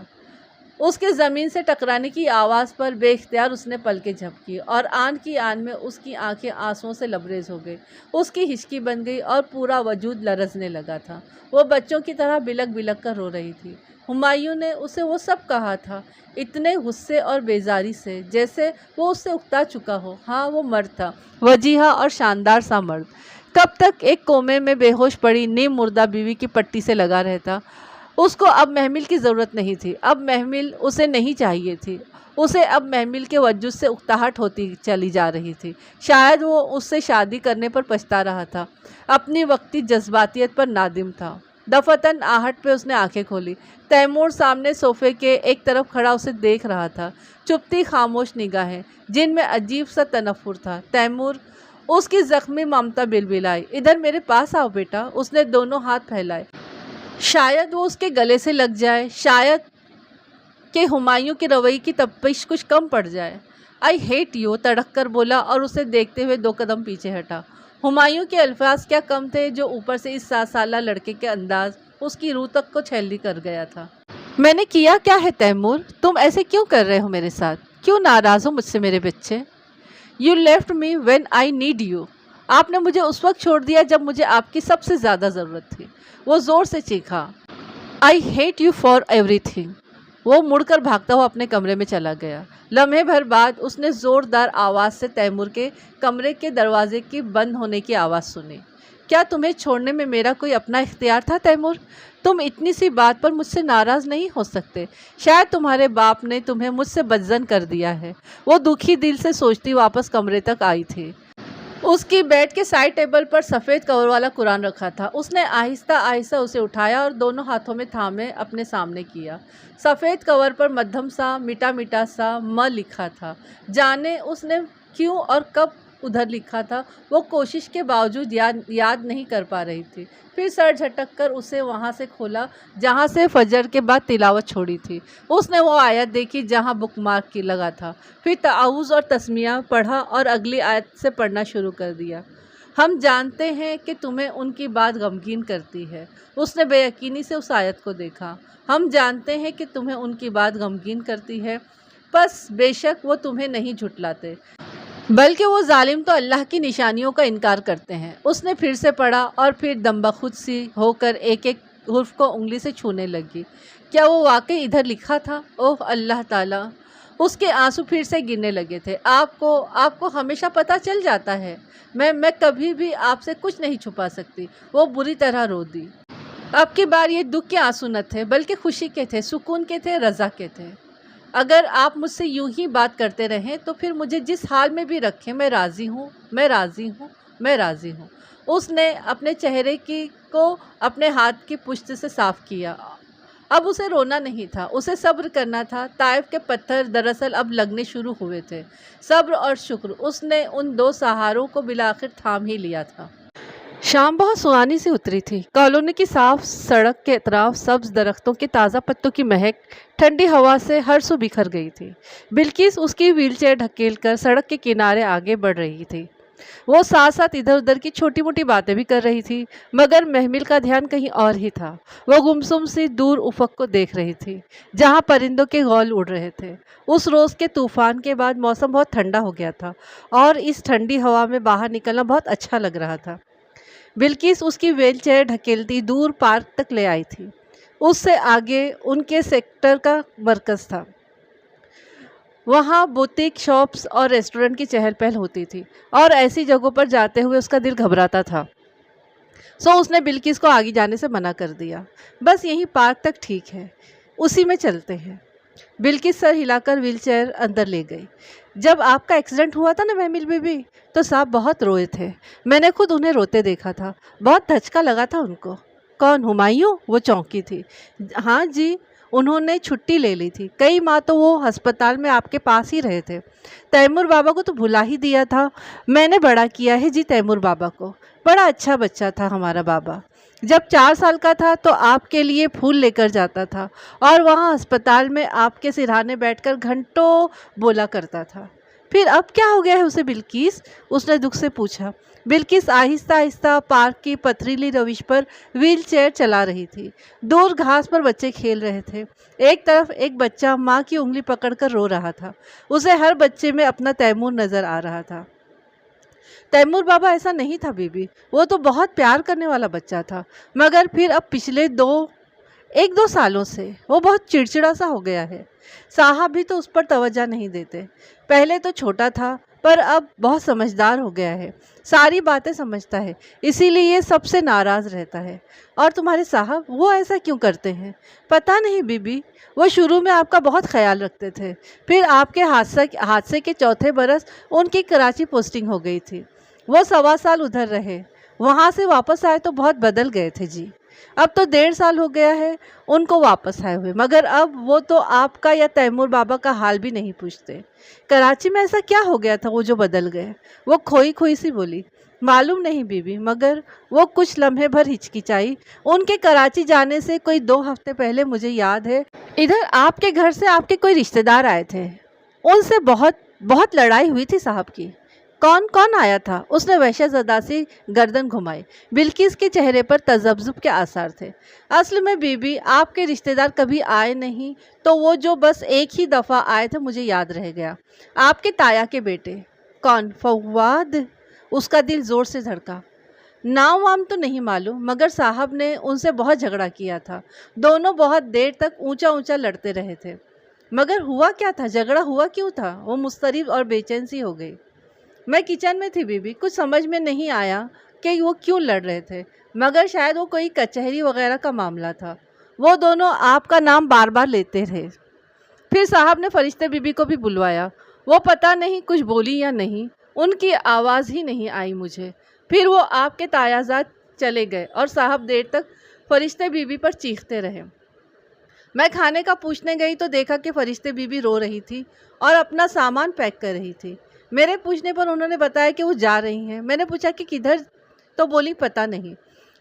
اس کے زمین سے ٹکرانے کی آواز پر بے اختیار اس نے پلکیں جھپکی اور آن کی آن میں اس کی آنکھیں آنسوؤں سے لبریز ہو گئی، اس کی ہچکی بن گئی اور پورا وجود لرزنے لگا تھا۔ وہ بچوں کی طرح بلک بلک کر رو رہی تھی۔ ہمایوں نے اسے وہ سب کہا تھا، اتنے غصے اور بیزاری سے جیسے وہ اس سے اکتا چکا ہو۔ ہاں، وہ مرد تھا، وجیحہ اور شاندار سا مرد۔ کب تک ایک کومے میں بے ہوش پڑی نیم مردہ بیوی کی پٹی سے لگا رہتا؟ اس کو اب محمل کی ضرورت نہیں تھی، اب محمل اسے نہیں چاہیے تھی۔ اسے اب محمل کے وجود سے اکتاہٹ ہوتی چلی جا رہی تھی۔ شاید وہ اس سے شادی کرنے پر پچھتا رہا تھا، اپنی وقتی جذباتیت پر نادم تھا۔ دفعتاً آہٹ پہ اس نے آنکھیں کھولی۔ تیمور سامنے صوفے کے ایک طرف کھڑا اسے دیکھ رہا تھا، چپتی خاموش نگاہیں جن میں عجیب سا تنفر تھا۔ تیمور! اس کی زخمی ممتا بلبلائی۔ ادھر میرے پاس آؤ بیٹا۔ اس نے دونوں ہاتھ پھیلائے، شاید وہ اس کے گلے سے لگ جائے، شاید کہ ہمایوں کے رویے کی تپش کچھ کم پڑ جائے۔ آئی ہیٹ یو، تڑک کر بولا اور اسے دیکھتے ہوئے 2 قدم پیچھے ہٹا۔ ہمایوں کے الفاظ کیا کم تھے جو اوپر سے اس 7 سالہ لڑکے کے انداز اس کی روح تک کو چھیلی کر گیا تھا۔ میں نے کیا کیا ہے تیمور؟ تم ایسے کیوں کر رہے ہو میرے ساتھ؟ کیوں ناراض ہو مجھ سے میرے بچے؟ You left me when I need you۔ آپ نے مجھے اس وقت چھوڑ دیا جب مجھے آپ کی سب سے زیادہ ضرورت تھی۔ وہ زور سے چیخا۔ I hate you for everything۔ وہ مڑ کر بھاگتا ہوا اپنے کمرے میں چلا گیا۔ لمحے بھر بعد اس نے زوردار آواز سے تیمور کے کمرے کے دروازے کی بند ہونے کی آواز سنی۔ کیا تمہیں چھوڑنے میں میرا کوئی اپنا اختیار تھا تیمور؟ تم اتنی سی بات پر مجھ سے ناراض نہیں ہو سکتے۔ شاید تمہارے باپ نے تمہیں مجھ سے بدظن کر دیا ہے۔ وہ دکھی دل سے سوچتی واپس کمرے تک آئی تھی۔ اس کی بیڈ کے سائڈ ٹیبل پر سفید کور والا قرآن رکھا تھا۔ اس نے آہستہ آہستہ اسے اٹھایا اور دونوں ہاتھوں میں تھامے اپنے سامنے کیا۔ سفید کور پر مدھم سا مٹا مٹا سا م لکھا تھا۔ جانے اس نے کیوں اور کب ادھر لکھا تھا، وہ کوشش کے باوجود یاد نہیں کر پا رہی تھی۔ پھر سر جھٹک کر اسے وہاں سے کھولا جہاں سے فجر کے بعد تلاوت چھوڑی تھی۔ اس نے وہ آیت دیکھی جہاں بک مارک کی لگا تھا، پھر تعوذ اور تسمیہ پڑھا اور اگلی آیت سے پڑھنا شروع کر دیا۔ ہم جانتے ہیں کہ تمہیں ان کی بات غمگین کرتی ہے۔ اس نے بے یقینی سے اس آیت کو دیکھا۔ ہم جانتے ہیں کہ تمہیں ان کی بات غمگین کرتی ہے، پس بے شک وہ تمہیں نہیں جھٹلاتے، بلکہ وہ ظالم تو اللہ کی نشانیوں کا انکار کرتے ہیں۔ اس نے پھر سے پڑھا اور پھر دم بخود سی ہو کر ایک ایک حرف کو انگلی سے چھونے لگی۔ کیا وہ واقعی ادھر لکھا تھا؟ اوہ اللہ تعالیٰ! اس کے آنسو پھر سے گرنے لگے تھے۔ آپ کو ہمیشہ پتہ چل جاتا ہے۔ میں کبھی بھی آپ سے کچھ نہیں چھپا سکتی۔ وہ بری طرح رو دی۔ اب کی بار یہ دکھ کے آنسو نہ تھے، بلکہ خوشی کے تھے، سکون کے تھے، رضا کے تھے۔ اگر آپ مجھ سے یوں ہی بات کرتے رہیں تو پھر مجھے جس حال میں بھی رکھیں، میں راضی ہوں، میں راضی ہوں، میں راضی ہوں۔ اس نے اپنے چہرے کو اپنے ہاتھ کی پشت سے صاف کیا۔ اب اسے رونا نہیں تھا، اسے صبر کرنا تھا۔ طائف کے پتھر دراصل اب لگنے شروع ہوئے تھے۔ صبر اور شکر، اس نے ان 2 سہاروں کو بالآخر تھام ہی لیا تھا۔ شام بہت سہانی سی اتری تھی۔ کالونی کی صاف سڑک کے اطراف سبز درختوں کے تازہ پتوں کی مہک ٹھنڈی ہوا سے ہر سو بکھر گئی تھی۔ بلقیس اس کی ویل چیئر ڈھکیل کر سڑک کے کنارے آگے بڑھ رہی تھی۔ وہ ساتھ ساتھ ادھر ادھر کی چھوٹی موٹی باتیں بھی کر رہی تھی، مگر محمل کا دھیان کہیں اور ہی تھا۔ وہ گمسم سی دور افق کو دیکھ رہی تھی جہاں پرندوں کے غول اڑ رہے تھے۔ اس روز کے طوفان کے بعد موسم بہت ٹھنڈا ہو گیا تھا اور اس ٹھنڈی ہوا میں باہر نکلنا بہت اچھا لگ رہا تھا۔ بلقیس اس کی ویل چیئر ڈھکیلتی دور پارک تک لے آئی تھی۔ اس سے آگے ان کے سیکٹر کا مرکز تھا۔ وہاں بوتیک شاپس اور ریسٹورنٹ کی چہل پہل ہوتی تھی اور ایسی جگہوں پر جاتے ہوئے اس کا دل گھبراتا تھا۔ اس نے بلقیس کو آگے جانے سے منع کر دیا۔ بس یہیں پارک تک ٹھیک ہے، اسی میں چلتے ہیں۔ بلقیس سر ہلا کر ویل چیئر اندر لے گئی۔ جب آپ کا ایکسیڈنٹ ہوا تھا نا محمل بی بی، تو صاحب بہت روئے تھے۔ میں نے خود انہیں روتے دیکھا تھا، بہت دھچکا لگا تھا ان کو۔ کون؟ ہمایوں؟ وہ چونکی تھی۔ ہاں جی، انہوں نے چھٹی لے لی تھی، کئی ماہ تو وہ ہسپتال میں آپ کے پاس ہی رہے تھے۔ تیمور بابا کو تو بھلا ہی دیا تھا، میں نے بڑا کیا ہے جی تیمور بابا کو۔ بڑا اچھا بچہ تھا ہمارا بابا، جب 4 سال کا تھا تو آپ کے لیے پھول لے کر جاتا تھا اور وہاں ہسپتال میں آپ کے سرہانے بیٹھ کر گھنٹوں بولا کرتا تھا۔ پھر اب کیا ہو گیا ہے اسے بلقیس؟ اس نے دکھ سے پوچھا۔ بلقیس آہستہ آہستہ پارک کی پتھریلی روش پر ویل چیئر چلا رہی تھی۔ دور گھاس پر بچے کھیل رہے تھے۔ ایک طرف ایک بچہ ماں کی انگلی پکڑ کر رو رہا تھا، اسے ہر بچے میں اپنا تیمور نظر آ رہا تھا۔ تیمور بابا ایسا نہیں تھا بی بی، وہ تو بہت پیار کرنے والا بچہ تھا، مگر پھر اب پچھلے 1-2 سالوں سے وہ بہت چڑچڑا سا ہو گیا ہے۔ صاحب بھی تو اس پر توجہ نہیں دیتے۔ پہلے تو چھوٹا تھا پر اب بہت سمجھدار ہو گیا ہے، ساری باتیں سمجھتا ہے، اسی لیے یہ سب سے ناراض رہتا ہے۔ اور تمہارے صاحب، وہ ایسا کیوں کرتے ہیں؟ پتہ نہیں بی بی، وہ شروع میں آپ کا بہت خیال رکھتے تھے، پھر آپ کے حادثے کے چوتھے برس ان کی کراچی پوسٹنگ ہو گئی تھی، وہ 1.25 سال ادھر رہے، وہاں سے واپس آئے تو بہت بدل گئے تھے جی۔ اب تو 1.5 سال ہو گیا ہے ان کو واپس آئے ہوئے، مگر اب وہ تو آپ کا یا تیمور بابا کا حال بھی نہیں پوچھتے۔ کراچی میں ایسا کیا ہو گیا تھا وہ جو بدل گئے؟ وہ کھوئی سی بولی۔ معلوم نہیں بی بی، مگر وہ کچھ لمحے بھر ہچکچائی۔ ان کے کراچی جانے سے کوئی 2 ہفتے پہلے مجھے یاد ہے ادھر آپ کے گھر سے آپ کے کوئی رشتہ دار آئے تھے، ان سے بہت لڑائی ہوئی تھی صاحب کی۔ کون آیا تھا؟ اس نے وحشت زدہ سی گردن گھمائی۔ بلقیس کے چہرے پر تذبذب کے آثار تھے۔ اصل میں بی بی، آپ کے رشتہ دار کبھی آئے نہیں، تو وہ جو بس ایک ہی دفعہ آئے تھے مجھے یاد رہ گیا۔ آپ کے تایا کے بیٹے۔ کون؟ فواد؟ اس کا دل زور سے دھڑکا۔ نام وام تو نہیں معلوم، مگر صاحب نے ان سے بہت جھگڑا کیا تھا، دونوں بہت دیر تک اونچا لڑتے رہے تھے۔ مگر ہوا کیا تھا؟ جھگڑا ہوا کیوں تھا؟ وہ مضطرب اور بے چین سی ہو گئی۔ میں کچن میں تھی بی بی، کچھ سمجھ میں نہیں آیا کہ وہ کیوں لڑ رہے تھے، مگر شاید وہ کوئی کچہری وغیرہ کا معاملہ تھا۔ وہ دونوں آپ کا نام بار بار لیتے رہے۔ پھر صاحب نے فرشتے بی بی کو بھی بلوایا، وہ پتہ نہیں کچھ بولی یا نہیں، ان کی آواز ہی نہیں آئی مجھے۔ پھر وہ آپ کے تایازاد چلے گئے اور صاحب دیر تک فرشتے بی بی پر چیختے رہے۔ میں کھانے کا پوچھنے گئی تو دیکھا کہ فرشتے بی بی رو رہی تھی اور اپنا سامان پیک کر رہی تھی۔ میرے پوچھنے پر انہوں نے بتایا کہ وہ جا رہی ہیں۔ میں نے پوچھا کہ کدھر، تو بولی پتہ نہیں،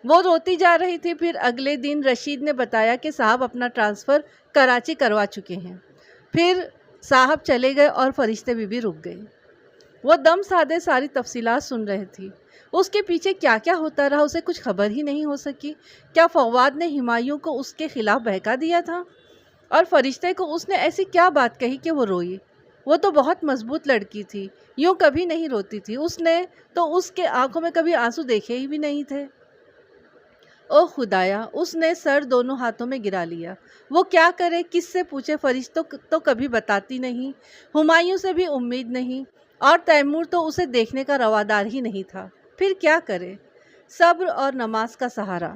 وہ روتی جا رہی تھی۔ پھر اگلے دن رشید نے بتایا کہ صاحب اپنا ٹرانسفر کراچی کروا چکے ہیں۔ پھر صاحب چلے گئے اور فرشتے بی بی رک گئی۔ وہ دم سادے ساری تفصیلات سن رہی تھی۔ اس کے پیچھے کیا کیا ہوتا رہا اسے کچھ خبر ہی نہیں ہو سکی۔ کیا فواد نے ہمایوں کو اس کے خلاف بہکا دیا تھا؟ اور فرشتے کو اس نے ایسی کیا بات کہی کہ وہ روئی؟ وہ تو بہت مضبوط لڑکی تھی، یوں کبھی نہیں روتی تھی، اس نے تو اس کے آنکھوں میں کبھی آنسو دیکھے ہی بھی نہیں تھے۔ او خدایا، اس نے سر دونوں ہاتھوں میں گرا لیا۔ وہ کیا کرے، کس سے پوچھے؟ فرشتوں تو کبھی بتاتی نہیں، ہمایوں سے بھی امید نہیں، اور تیمور تو اسے دیکھنے کا روادار ہی نہیں تھا۔ پھر کیا کرے؟ صبر اور نماز کا سہارا۔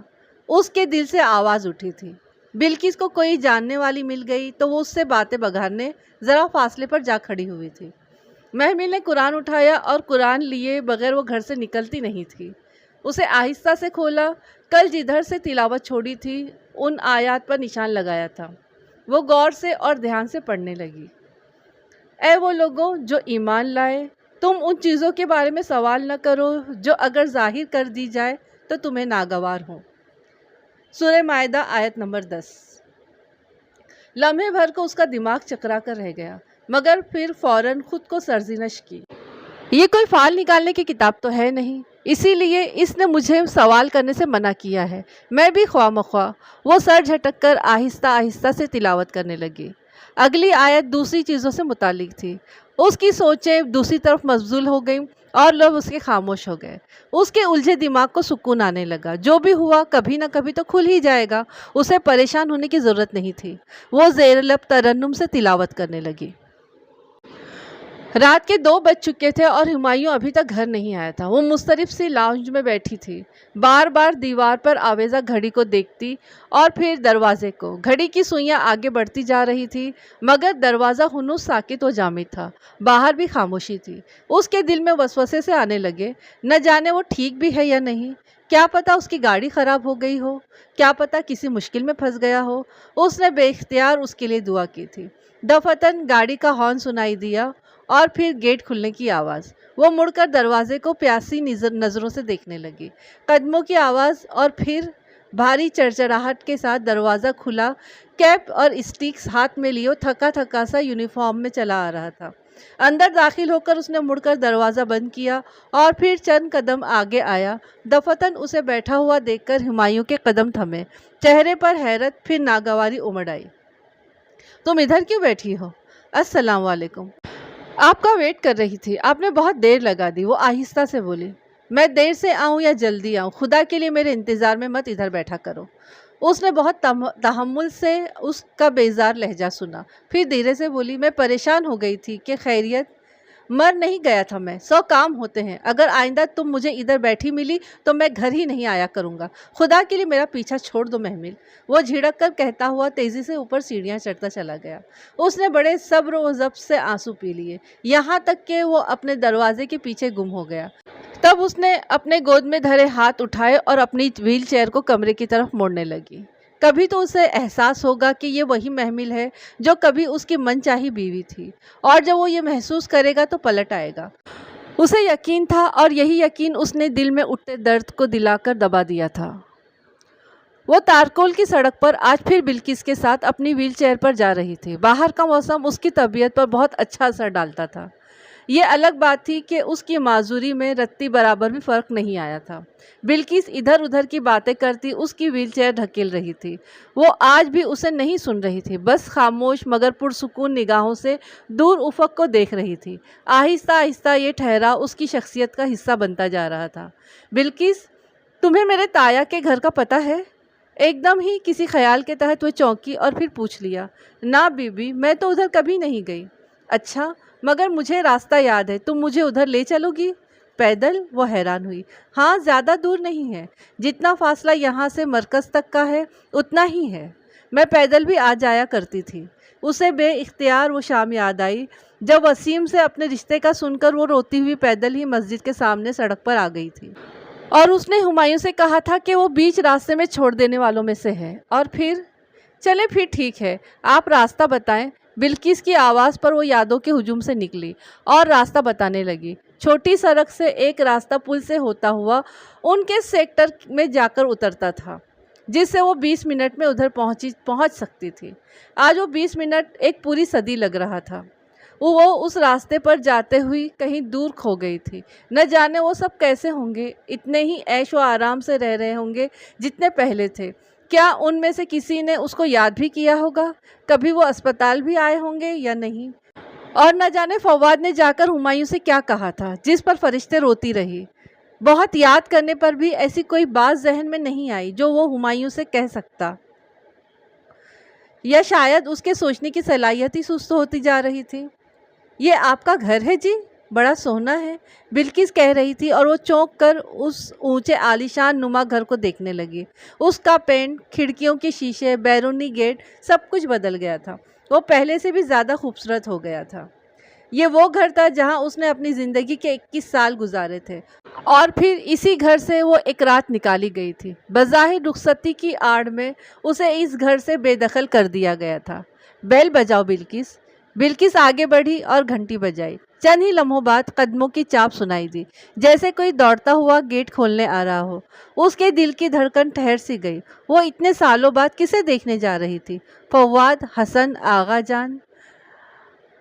اس کے دل سے آواز اٹھی تھی۔ بلقیس کو کوئی جاننے والی مل گئی تو وہ اس سے باتیں بگاڑنے ذرا فاصلے پر جا کھڑی ہوئی تھی۔ محمل نے قرآن اٹھایا اور قرآن لیے بغیر وہ گھر سے نکلتی نہیں تھی۔ اسے آہستہ سے کھولا، کل جدھر سے تلاوت چھوڑی تھی ان آیات پر نشان لگایا تھا۔ وہ غور سے اور دھیان سے پڑھنے لگی۔ اے وہ لوگوں جو ایمان لائے، تم ان چیزوں کے بارے میں سوال نہ کرو جو اگر ظاہر کر دی جائے تو تمہیں ناگوار ہوں۔ سورہ مائدہ آیت نمبر 10۔ لمحے بھر کو اس کا دماغ چکرا کر رہ گیا، مگر پھر فوراً خود کو سرزنش کی۔ یہ کوئی فال نکالنے کی کتاب تو ہے نہیں، اسی لیے اس نے مجھے سوال کرنے سے منع کیا ہے۔ میں بھی خواہ مخواہ وہ سر جھٹک کر آہستہ آہستہ سے تلاوت کرنے لگی۔ اگلی آیت دوسری چیزوں سے متعلق تھی۔ اس کی سوچیں دوسری طرف مبذول ہو گئیں اور لوگ اس کے خاموش ہو گئے۔ اس کے الجھے دماغ کو سکون آنے لگا۔ جو بھی ہوا کبھی نہ کبھی تو کھل ہی جائے گا، اسے پریشان ہونے کی ضرورت نہیں تھی۔ وہ زیر لب ترنم سے تلاوت کرنے لگی۔ رات کے 2 بج چکے تھے اور ہمایوں ابھی تک گھر نہیں آیا تھا۔ وہ مضطرب سی لاؤنج میں بیٹھی تھی، بار بار دیوار پر آویزہ گھڑی کو دیکھتی اور پھر دروازے کو۔ گھڑی کی سوئیاں آگے بڑھتی جا رہی تھی، مگر دروازہ ہنوز ساکت و جامد تھا۔ باہر بھی خاموشی تھی۔ اس کے دل میں وسوسے سے آنے لگے، نہ جانے وہ ٹھیک بھی ہے یا نہیں۔ کیا پتہ اس کی گاڑی خراب ہو گئی ہو، کیا پتہ کسی مشکل میں پھنس گیا ہو۔ اس نے بے اختیار اس کے لیے دعا کی تھی۔ دفعتاً گاڑی کا ہارن سنائی دیا اور پھر گیٹ کھلنے کی آواز۔ وہ مڑ کر دروازے کو پیاسی نظروں سے دیکھنے لگی۔ قدموں کی آواز اور پھر بھاری چڑچڑاہٹ کے ساتھ دروازہ کھلا۔ کیپ اور اسٹکس ہاتھ میں لیے تھکا تھکا سا یونیفارم میں چلا آ رہا تھا۔ اندر داخل ہو کر اس نے مڑ کر دروازہ بند کیا اور پھر چند قدم آگے آیا۔ دفعتاً اسے بیٹھا ہوا دیکھ کر ہمایوں کے قدم تھمے، چہرے پر حیرت پھر ناگواری امڑ آئی۔ تم ادھر کیوں بیٹھی ہو؟ السلام علیکم۔ آپ کا ویٹ کر رہی تھی، آپ نے بہت دیر لگا دی، وہ آہستہ سے بولی۔ میں دیر سے آؤں یا جلدی آؤں، خدا کے لیے میرے انتظار میں مت ادھر بیٹھا کرو۔ اس نے بہت تحمل سے اس کا بیزار لہجہ سنا، پھر دھیرے سے بولی، میں پریشان ہو گئی تھی کہ خیریت؟ مر نہیں گیا تھا میں، 100 کام ہوتے ہیں۔ اگر آئندہ تم مجھے ادھر بیٹھی ملی تو میں گھر ہی نہیں آیا کروں گا۔ خدا کے لیے میرا پیچھا چھوڑ دو محمل۔ وہ جھڑک کر کہتا ہوا تیزی سے اوپر سیڑھیاں چڑھتا چلا گیا۔ اس نے بڑے صبر و ضبط سے آنسو پی لیے، یہاں تک کہ وہ اپنے دروازے کے پیچھے گم ہو گیا۔ تب اس نے اپنے گود میں دھرے ہاتھ اٹھائے اور اپنی وہیل چیئر کو کمرے کی طرف موڑنے لگی۔ کبھی تو اسے احساس ہوگا کہ یہ وہی محمل ہے جو کبھی اس کی من چاہی بیوی تھی، اور جب وہ یہ محسوس کرے گا تو پلٹ آئے گا۔ اسے یقین تھا، اور یہی یقین اس نے دل میں اٹھتے درد کو دلا کر دبا دیا تھا۔ وہ تارکول کی سڑک پر آج پھر بلکیس کے ساتھ اپنی وہیل چیئر پر جا رہی تھی۔ باہر کا موسم اس کی طبیعت پر بہت اچھا اثر ڈالتا تھا۔ یہ الگ بات تھی کہ اس کی معذوری میں رتی برابر بھی فرق نہیں آیا تھا۔ بلکیس ادھر ادھر کی باتیں کرتی اس کی وہیل چیئر ڈھکیل رہی تھی۔ وہ آج بھی اسے نہیں سن رہی تھی، بس خاموش مگر پرسکون نگاہوں سے دور افق کو دیکھ رہی تھی۔ آہستہ آہستہ یہ ٹھہراؤ اس کی شخصیت کا حصہ بنتا جا رہا تھا۔ بلکیس، تمہیں میرے تایا کے گھر کا پتہ ہے؟ ایک دم ہی کسی خیال کے تحت وہ چونکی اور پھر پوچھ لیا۔ نہ بی بی، میں تو ادھر کبھی نہیں گئی۔ اچھا، مگر مجھے راستہ یاد ہے، تم مجھے ادھر لے چلو گی؟ پیدل؟ وہ حیران ہوئی۔ ہاں، زیادہ دور نہیں ہے، جتنا فاصلہ یہاں سے مرکز تک کا ہے اتنا ہی ہے۔ میں پیدل بھی آ جایا کرتی تھی۔ اسے بے اختیار وہ شام یاد آئی جب وسیم سے اپنے رشتے کا سن کر وہ روتی ہوئی پیدل ہی مسجد کے سامنے سڑک پر آ گئی تھی، اور اس نے ہمایوں سے کہا تھا کہ وہ بیچ راستے میں چھوڑ دینے والوں میں سے ہے۔ اور پھر چلے، پھر ٹھیک ہے، آپ راستہ بتائیں۔ بلکیس کی آواز پر وہ یادوں کے ہجوم سے نکلی اور راستہ بتانے لگی۔ چھوٹی سڑک سے ایک راستہ پل سے ہوتا ہوا ان کے سیکٹر میں جا کر اترتا تھا، جس سے وہ 20 منٹ میں ادھر پہنچ سکتی تھی۔ آج وہ 20 منٹ ایک پوری صدی لگ رہا تھا۔ وہ اس راستے پر جاتے ہوئی کہیں دور کھو گئی تھی۔ نہ جانے وہ سب کیسے ہوں گے، اتنے ہی عیش و آرام سے رہ رہے ہوں گے جتنے پہلے تھے۔ کیا ان میں سے کسی نے اس کو یاد بھی کیا ہوگا؟ کبھی وہ اسپتال بھی آئے ہوں گے یا نہیں؟ اور نہ جانے فواد نے جا کر ہمایوں سے کیا کہا تھا جس پر فرشتے روتی رہی۔ بہت یاد کرنے پر بھی ایسی کوئی بات ذہن میں نہیں آئی جو وہ ہمایوں سے کہہ سکتا، یا شاید اس کے سوچنے کی صلاحیت ہی سست ہوتی جا رہی تھی۔ یہ آپ کا گھر ہے جی، بڑا سوہنا ہے، بلکیس کہہ رہی تھی، اور وہ چونک کر اس اونچے عالیشان نما گھر کو دیکھنے لگی۔ اس کا پینٹ، کھڑکیوں کے شیشے، بیرونی گیٹ، سب کچھ بدل گیا تھا۔ وہ پہلے سے بھی زیادہ خوبصورت ہو گیا تھا۔ یہ وہ گھر تھا جہاں اس نے اپنی زندگی کے 21 سال گزارے تھے، اور پھر اسی گھر سے وہ ایک رات نکالی گئی تھی۔ بظاہر رخصتی کی آڑ میں اسے اس گھر سے بے دخل کر دیا گیا تھا۔ بیل بجاؤ بلکیس۔ بلکیس آگے بڑھی اور گھنٹی بجائی۔ چند ہی لمحوں بعد قدموں کی چاپ سنائی دی، جیسے کوئی دوڑتا ہوا گیٹ کھولنے آ رہا ہو۔ اس کے دل کی دھڑکن ٹھہر سی گئی۔ وہ اتنے سالوں بعد کسے دیکھنے جا رہی تھی؟ فواد، حسن، آغا جان؟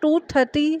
230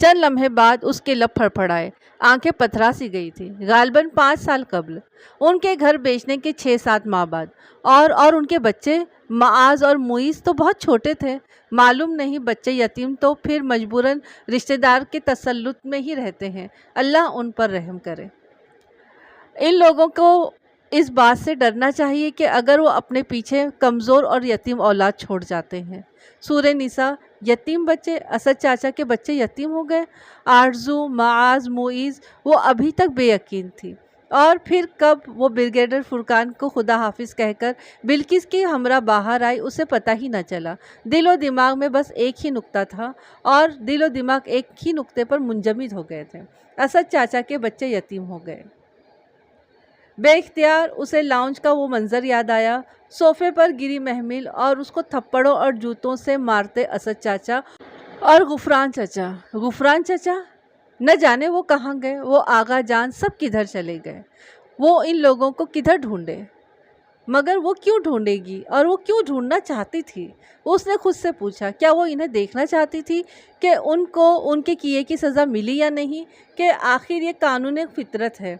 چند لمحے بعد اس کے لب پھڑپھڑائے، آنکھیں پتھرا سی گئی تھی۔ غالباً 5 سال قبل، ان کے گھر بیچنے کے 6-7 ماہ بعد، اور ان کے بچے معاذ اور معیز تو بہت چھوٹے تھے۔ معلوم نہیں، بچے یتیم تو پھر مجبوراً رشتہ دار کے تسلط میں ہی رہتے ہیں۔ اللہ ان پر رحم کرے۔ ان لوگوں کو اس بات سے ڈرنا چاہیے کہ اگر وہ اپنے پیچھے کمزور اور یتیم اولاد چھوڑ جاتے ہیں۔ سورہ نساء۔ یتیم بچے، اسد چاچا کے بچے یتیم ہو گئے۔ آرزو، معاذ، معیز، وہ ابھی تک بے یقین تھی، اور پھر کب وہ بریگیڈیئر فرقان کو خدا حافظ کہہ کر بلقیس کی ہمراہ باہر آئی، اسے پتہ ہی نہ چلا۔ دل و دماغ میں بس ایک ہی نقطہ تھا، اور دل و دماغ ایک ہی نقطے پر منجمد ہو گئے تھے۔ اسد چاچا کے بچے یتیم ہو گئے۔ بے اختیار اسے لاؤنج کا وہ منظر یاد آیا، صوفے پر گری محمل اور اس کو تھپڑوں اور جوتوں سے مارتے اسد چاچا اور غفران چچا۔ غفران چچا نہ جانے وہ کہاں گئے، وہ آغا جان سب کدھر چلے گئے۔ وہ ان لوگوں کو کدھر ڈھونڈے؟ مگر وہ کیوں ڈھونڈے گی، اور وہ کیوں ڈھونڈنا چاہتی تھی؟ اس نے خود سے پوچھا، کیا وہ انہیں دیکھنا چاہتی تھی کہ ان کو ان کے کیے کی سزا ملی یا نہیں، کہ آخر یہ قانون فطرت ہے،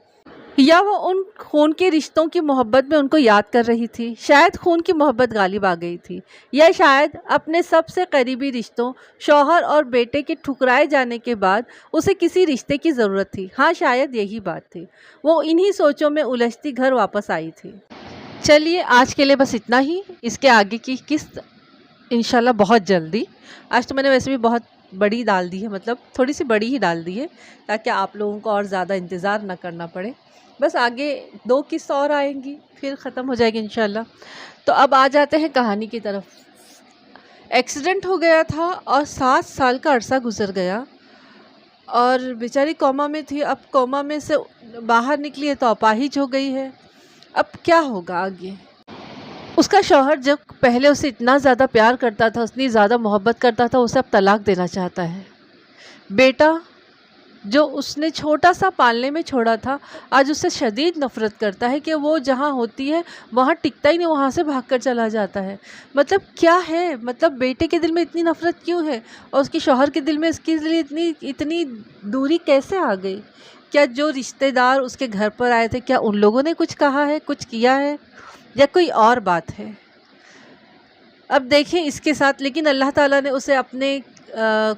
یا وہ ان خون کے رشتوں کی محبت میں ان کو یاد کر رہی تھی؟ شاید خون کی محبت غالب آ گئی تھی، یا شاید اپنے سب سے قریبی رشتوں، شوہر اور بیٹے کے ٹھکرائے جانے کے بعد اسے کسی رشتے کی ضرورت تھی۔ ہاں، شاید یہی بات تھی۔ وہ انہی سوچوں میں الجھتی گھر واپس آئی تھی۔ چلیے، آج کے لیے بس اتنا ہی۔ اس کے آگے کی قسط انشاءاللہ بہت جلدی۔ آج تو میں نے ویسے بھی بہت بڑی ڈال دی ہے، مطلب تھوڑی سی بڑی ہی ڈال دی ہے، تاکہ آپ لوگوں کو اور زیادہ انتظار نہ کرنا پڑے۔ بس آگے 2 قسط اور آئیں گی، پھر ختم ہو جائے گی انشاءاللہ۔ تو اب آ جاتے ہیں کہانی کی طرف۔ ایکسیڈنٹ ہو گیا تھا اور 7 سال کا عرصہ گزر گیا، اور بیچاری کوما میں تھی۔ اب کوما میں سے باہر نکلی ہے تو اپاہج ہو گئی ہے۔ اب کیا ہوگا آگے؟ اس کا شوہر جب پہلے اسے اتنا زیادہ پیار کرتا تھا، اتنی زیادہ محبت کرتا تھا، اسے اب طلاق دینا چاہتا ہے۔ بیٹا جو اس نے چھوٹا سا پالنے میں چھوڑا تھا، آج اس سے شدید نفرت کرتا ہے کہ وہ جہاں ہوتی ہے وہاں ٹکتا ہی نہیں، وہاں سے بھاگ کر چلا جاتا ہے۔ مطلب کیا ہے؟ مطلب بیٹے کے دل میں اتنی نفرت کیوں ہے، اور اس کے شوہر کے دل میں اس کے لیے اتنی دوری کیسے آ گئی؟ کیا جو رشتہ دار اس کے گھر پر آئے تھے، کیا ان لوگوں نے کچھ کہا ہے، کچھ کیا ہے، یا کوئی اور بات ہے؟ اب دیکھیں اس کے ساتھ، لیکن اللہ تعالیٰ نے اسے اپنے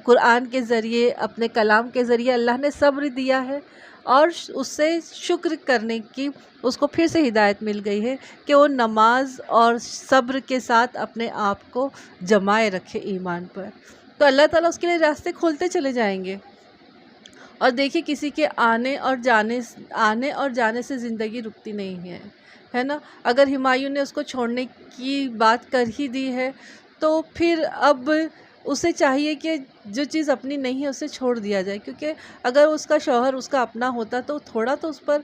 قرآن کے ذریعے، اپنے کلام کے ذریعے اللہ نے صبر دیا ہے، اور اس سے شکر کرنے کی اس کو پھر سے ہدایت مل گئی ہے کہ وہ نماز اور صبر کے ساتھ اپنے آپ کو جمائے رکھے ایمان پر، تو اللہ تعالیٰ اس کے لیے راستے کھولتے چلے جائیں گے۔ اور دیکھیے، کسی کے آنے اور جانے سے زندگی رکتی نہیں ہے نا۔ اگر ہمایوں نے اس کو چھوڑنے کی بات کر ہی دی ہے، تو پھر اب اسے چاہیے کہ جو چیز اپنی نہیں ہے اسے چھوڑ دیا جائے، کیونکہ اگر اس کا شوہر اس کا اپنا ہوتا تو تھوڑا تو اس پر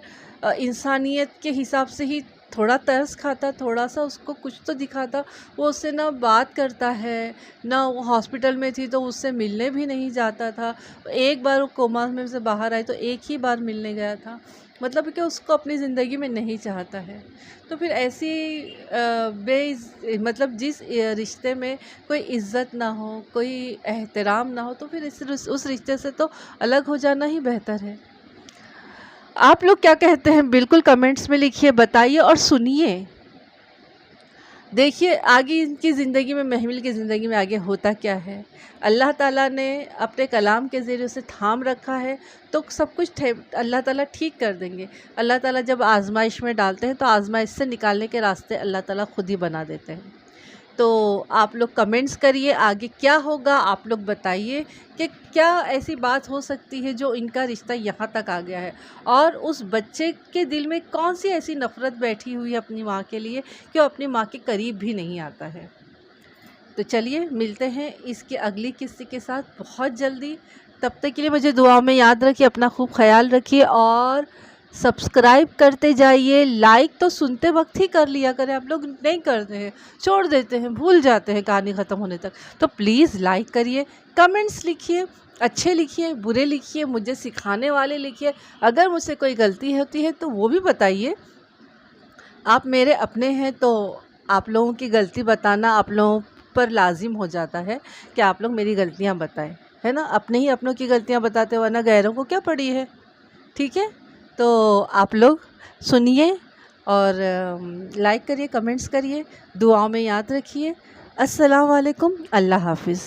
انسانیت کے حساب سے ہی تھوڑا ترس کھاتا، تھوڑا سا اس کو کچھ تو دکھاتا۔ وہ اس سے نہ بات کرتا ہے، نہ وہ ہاسپٹل میں تھی تو اس سے ملنے بھی نہیں جاتا تھا۔ ایک بار وہ کوما میں سے باہر آئی تو ایک ہی بار ملنے گیا تھا، مطلب کہ اس کو اپنی زندگی میں نہیں چاہتا ہے۔ تو پھر ایسی مطلب جس رشتے میں کوئی عزت نہ ہو، کوئی احترام نہ ہو، تو پھر اس رشتے سے تو الگ ہو جانا ہی بہتر ہے۔ آپ لوگ کیا کہتے ہیں؟ بالکل کمنٹس میں لکھیے، بتائیے اور سنیے۔ دیکھیے آگے ان کی زندگی میں، محمل کی زندگی میں آگے ہوتا کیا ہے۔ اللہ تعالیٰ نے اپنے کلام کے ذریعے اسے تھام رکھا ہے، تو سب کچھ اللہ تعالیٰ ٹھیک کر دیں گے۔ اللہ تعالیٰ جب آزمائش میں ڈالتے ہیں تو آزمائش سے نکالنے کے راستے اللہ تعالیٰ خود ہی بنا دیتے ہیں۔ تو آپ لوگ کمنٹس کریے، آگے کیا ہوگا آپ لوگ بتائیے کہ کیا ایسی بات ہو سکتی ہے جو ان کا رشتہ یہاں تک آ گیا ہے، اور اس بچے کے دل میں کون سی ایسی نفرت بیٹھی ہوئی ہے اپنی ماں کے لیے کہ وہ اپنی ماں کے قریب بھی نہیں آتا ہے۔ تو چلیے ملتے ہیں اس کی اگلی قسط کے ساتھ بہت جلدی۔ تب تک کے لیے مجھے دعا میں یاد رکھیے، اپنا خوب خیال رکھیے، اور سبسکرائب کرتے جائیے۔ لائک تو سنتے وقت ہی کر لیا کریں، آپ لوگ نہیں کرتے ہیں، چھوڑ دیتے ہیں، بھول جاتے ہیں کہانی ختم ہونے تک۔ تو پلیز لائک کریے، کمنٹس لکھیے، اچھے لکھیے، برے لکھیے، مجھے سکھانے والے لکھیے۔ اگر مجھ سے کوئی غلطی ہوتی ہے تو وہ بھی بتائیے۔ آپ میرے اپنے ہیں تو آپ لوگوں کی غلطی بتانا آپ لوگوں پر لازم ہو جاتا ہے کہ آپ لوگ میری غلطیاں بتائیں۔ ہے نا، اپنے ہی اپنوں کی غلطیاں بتاتے ہو، ورنہ غیروں کو کیا پڑی ہے. ٹھیک ہے، تو آپ لوگ سنیے اور لائک کریے، کمنٹس کریے، دعاؤں میں یاد رکھیے. السلام علیکم، اللہ حافظ.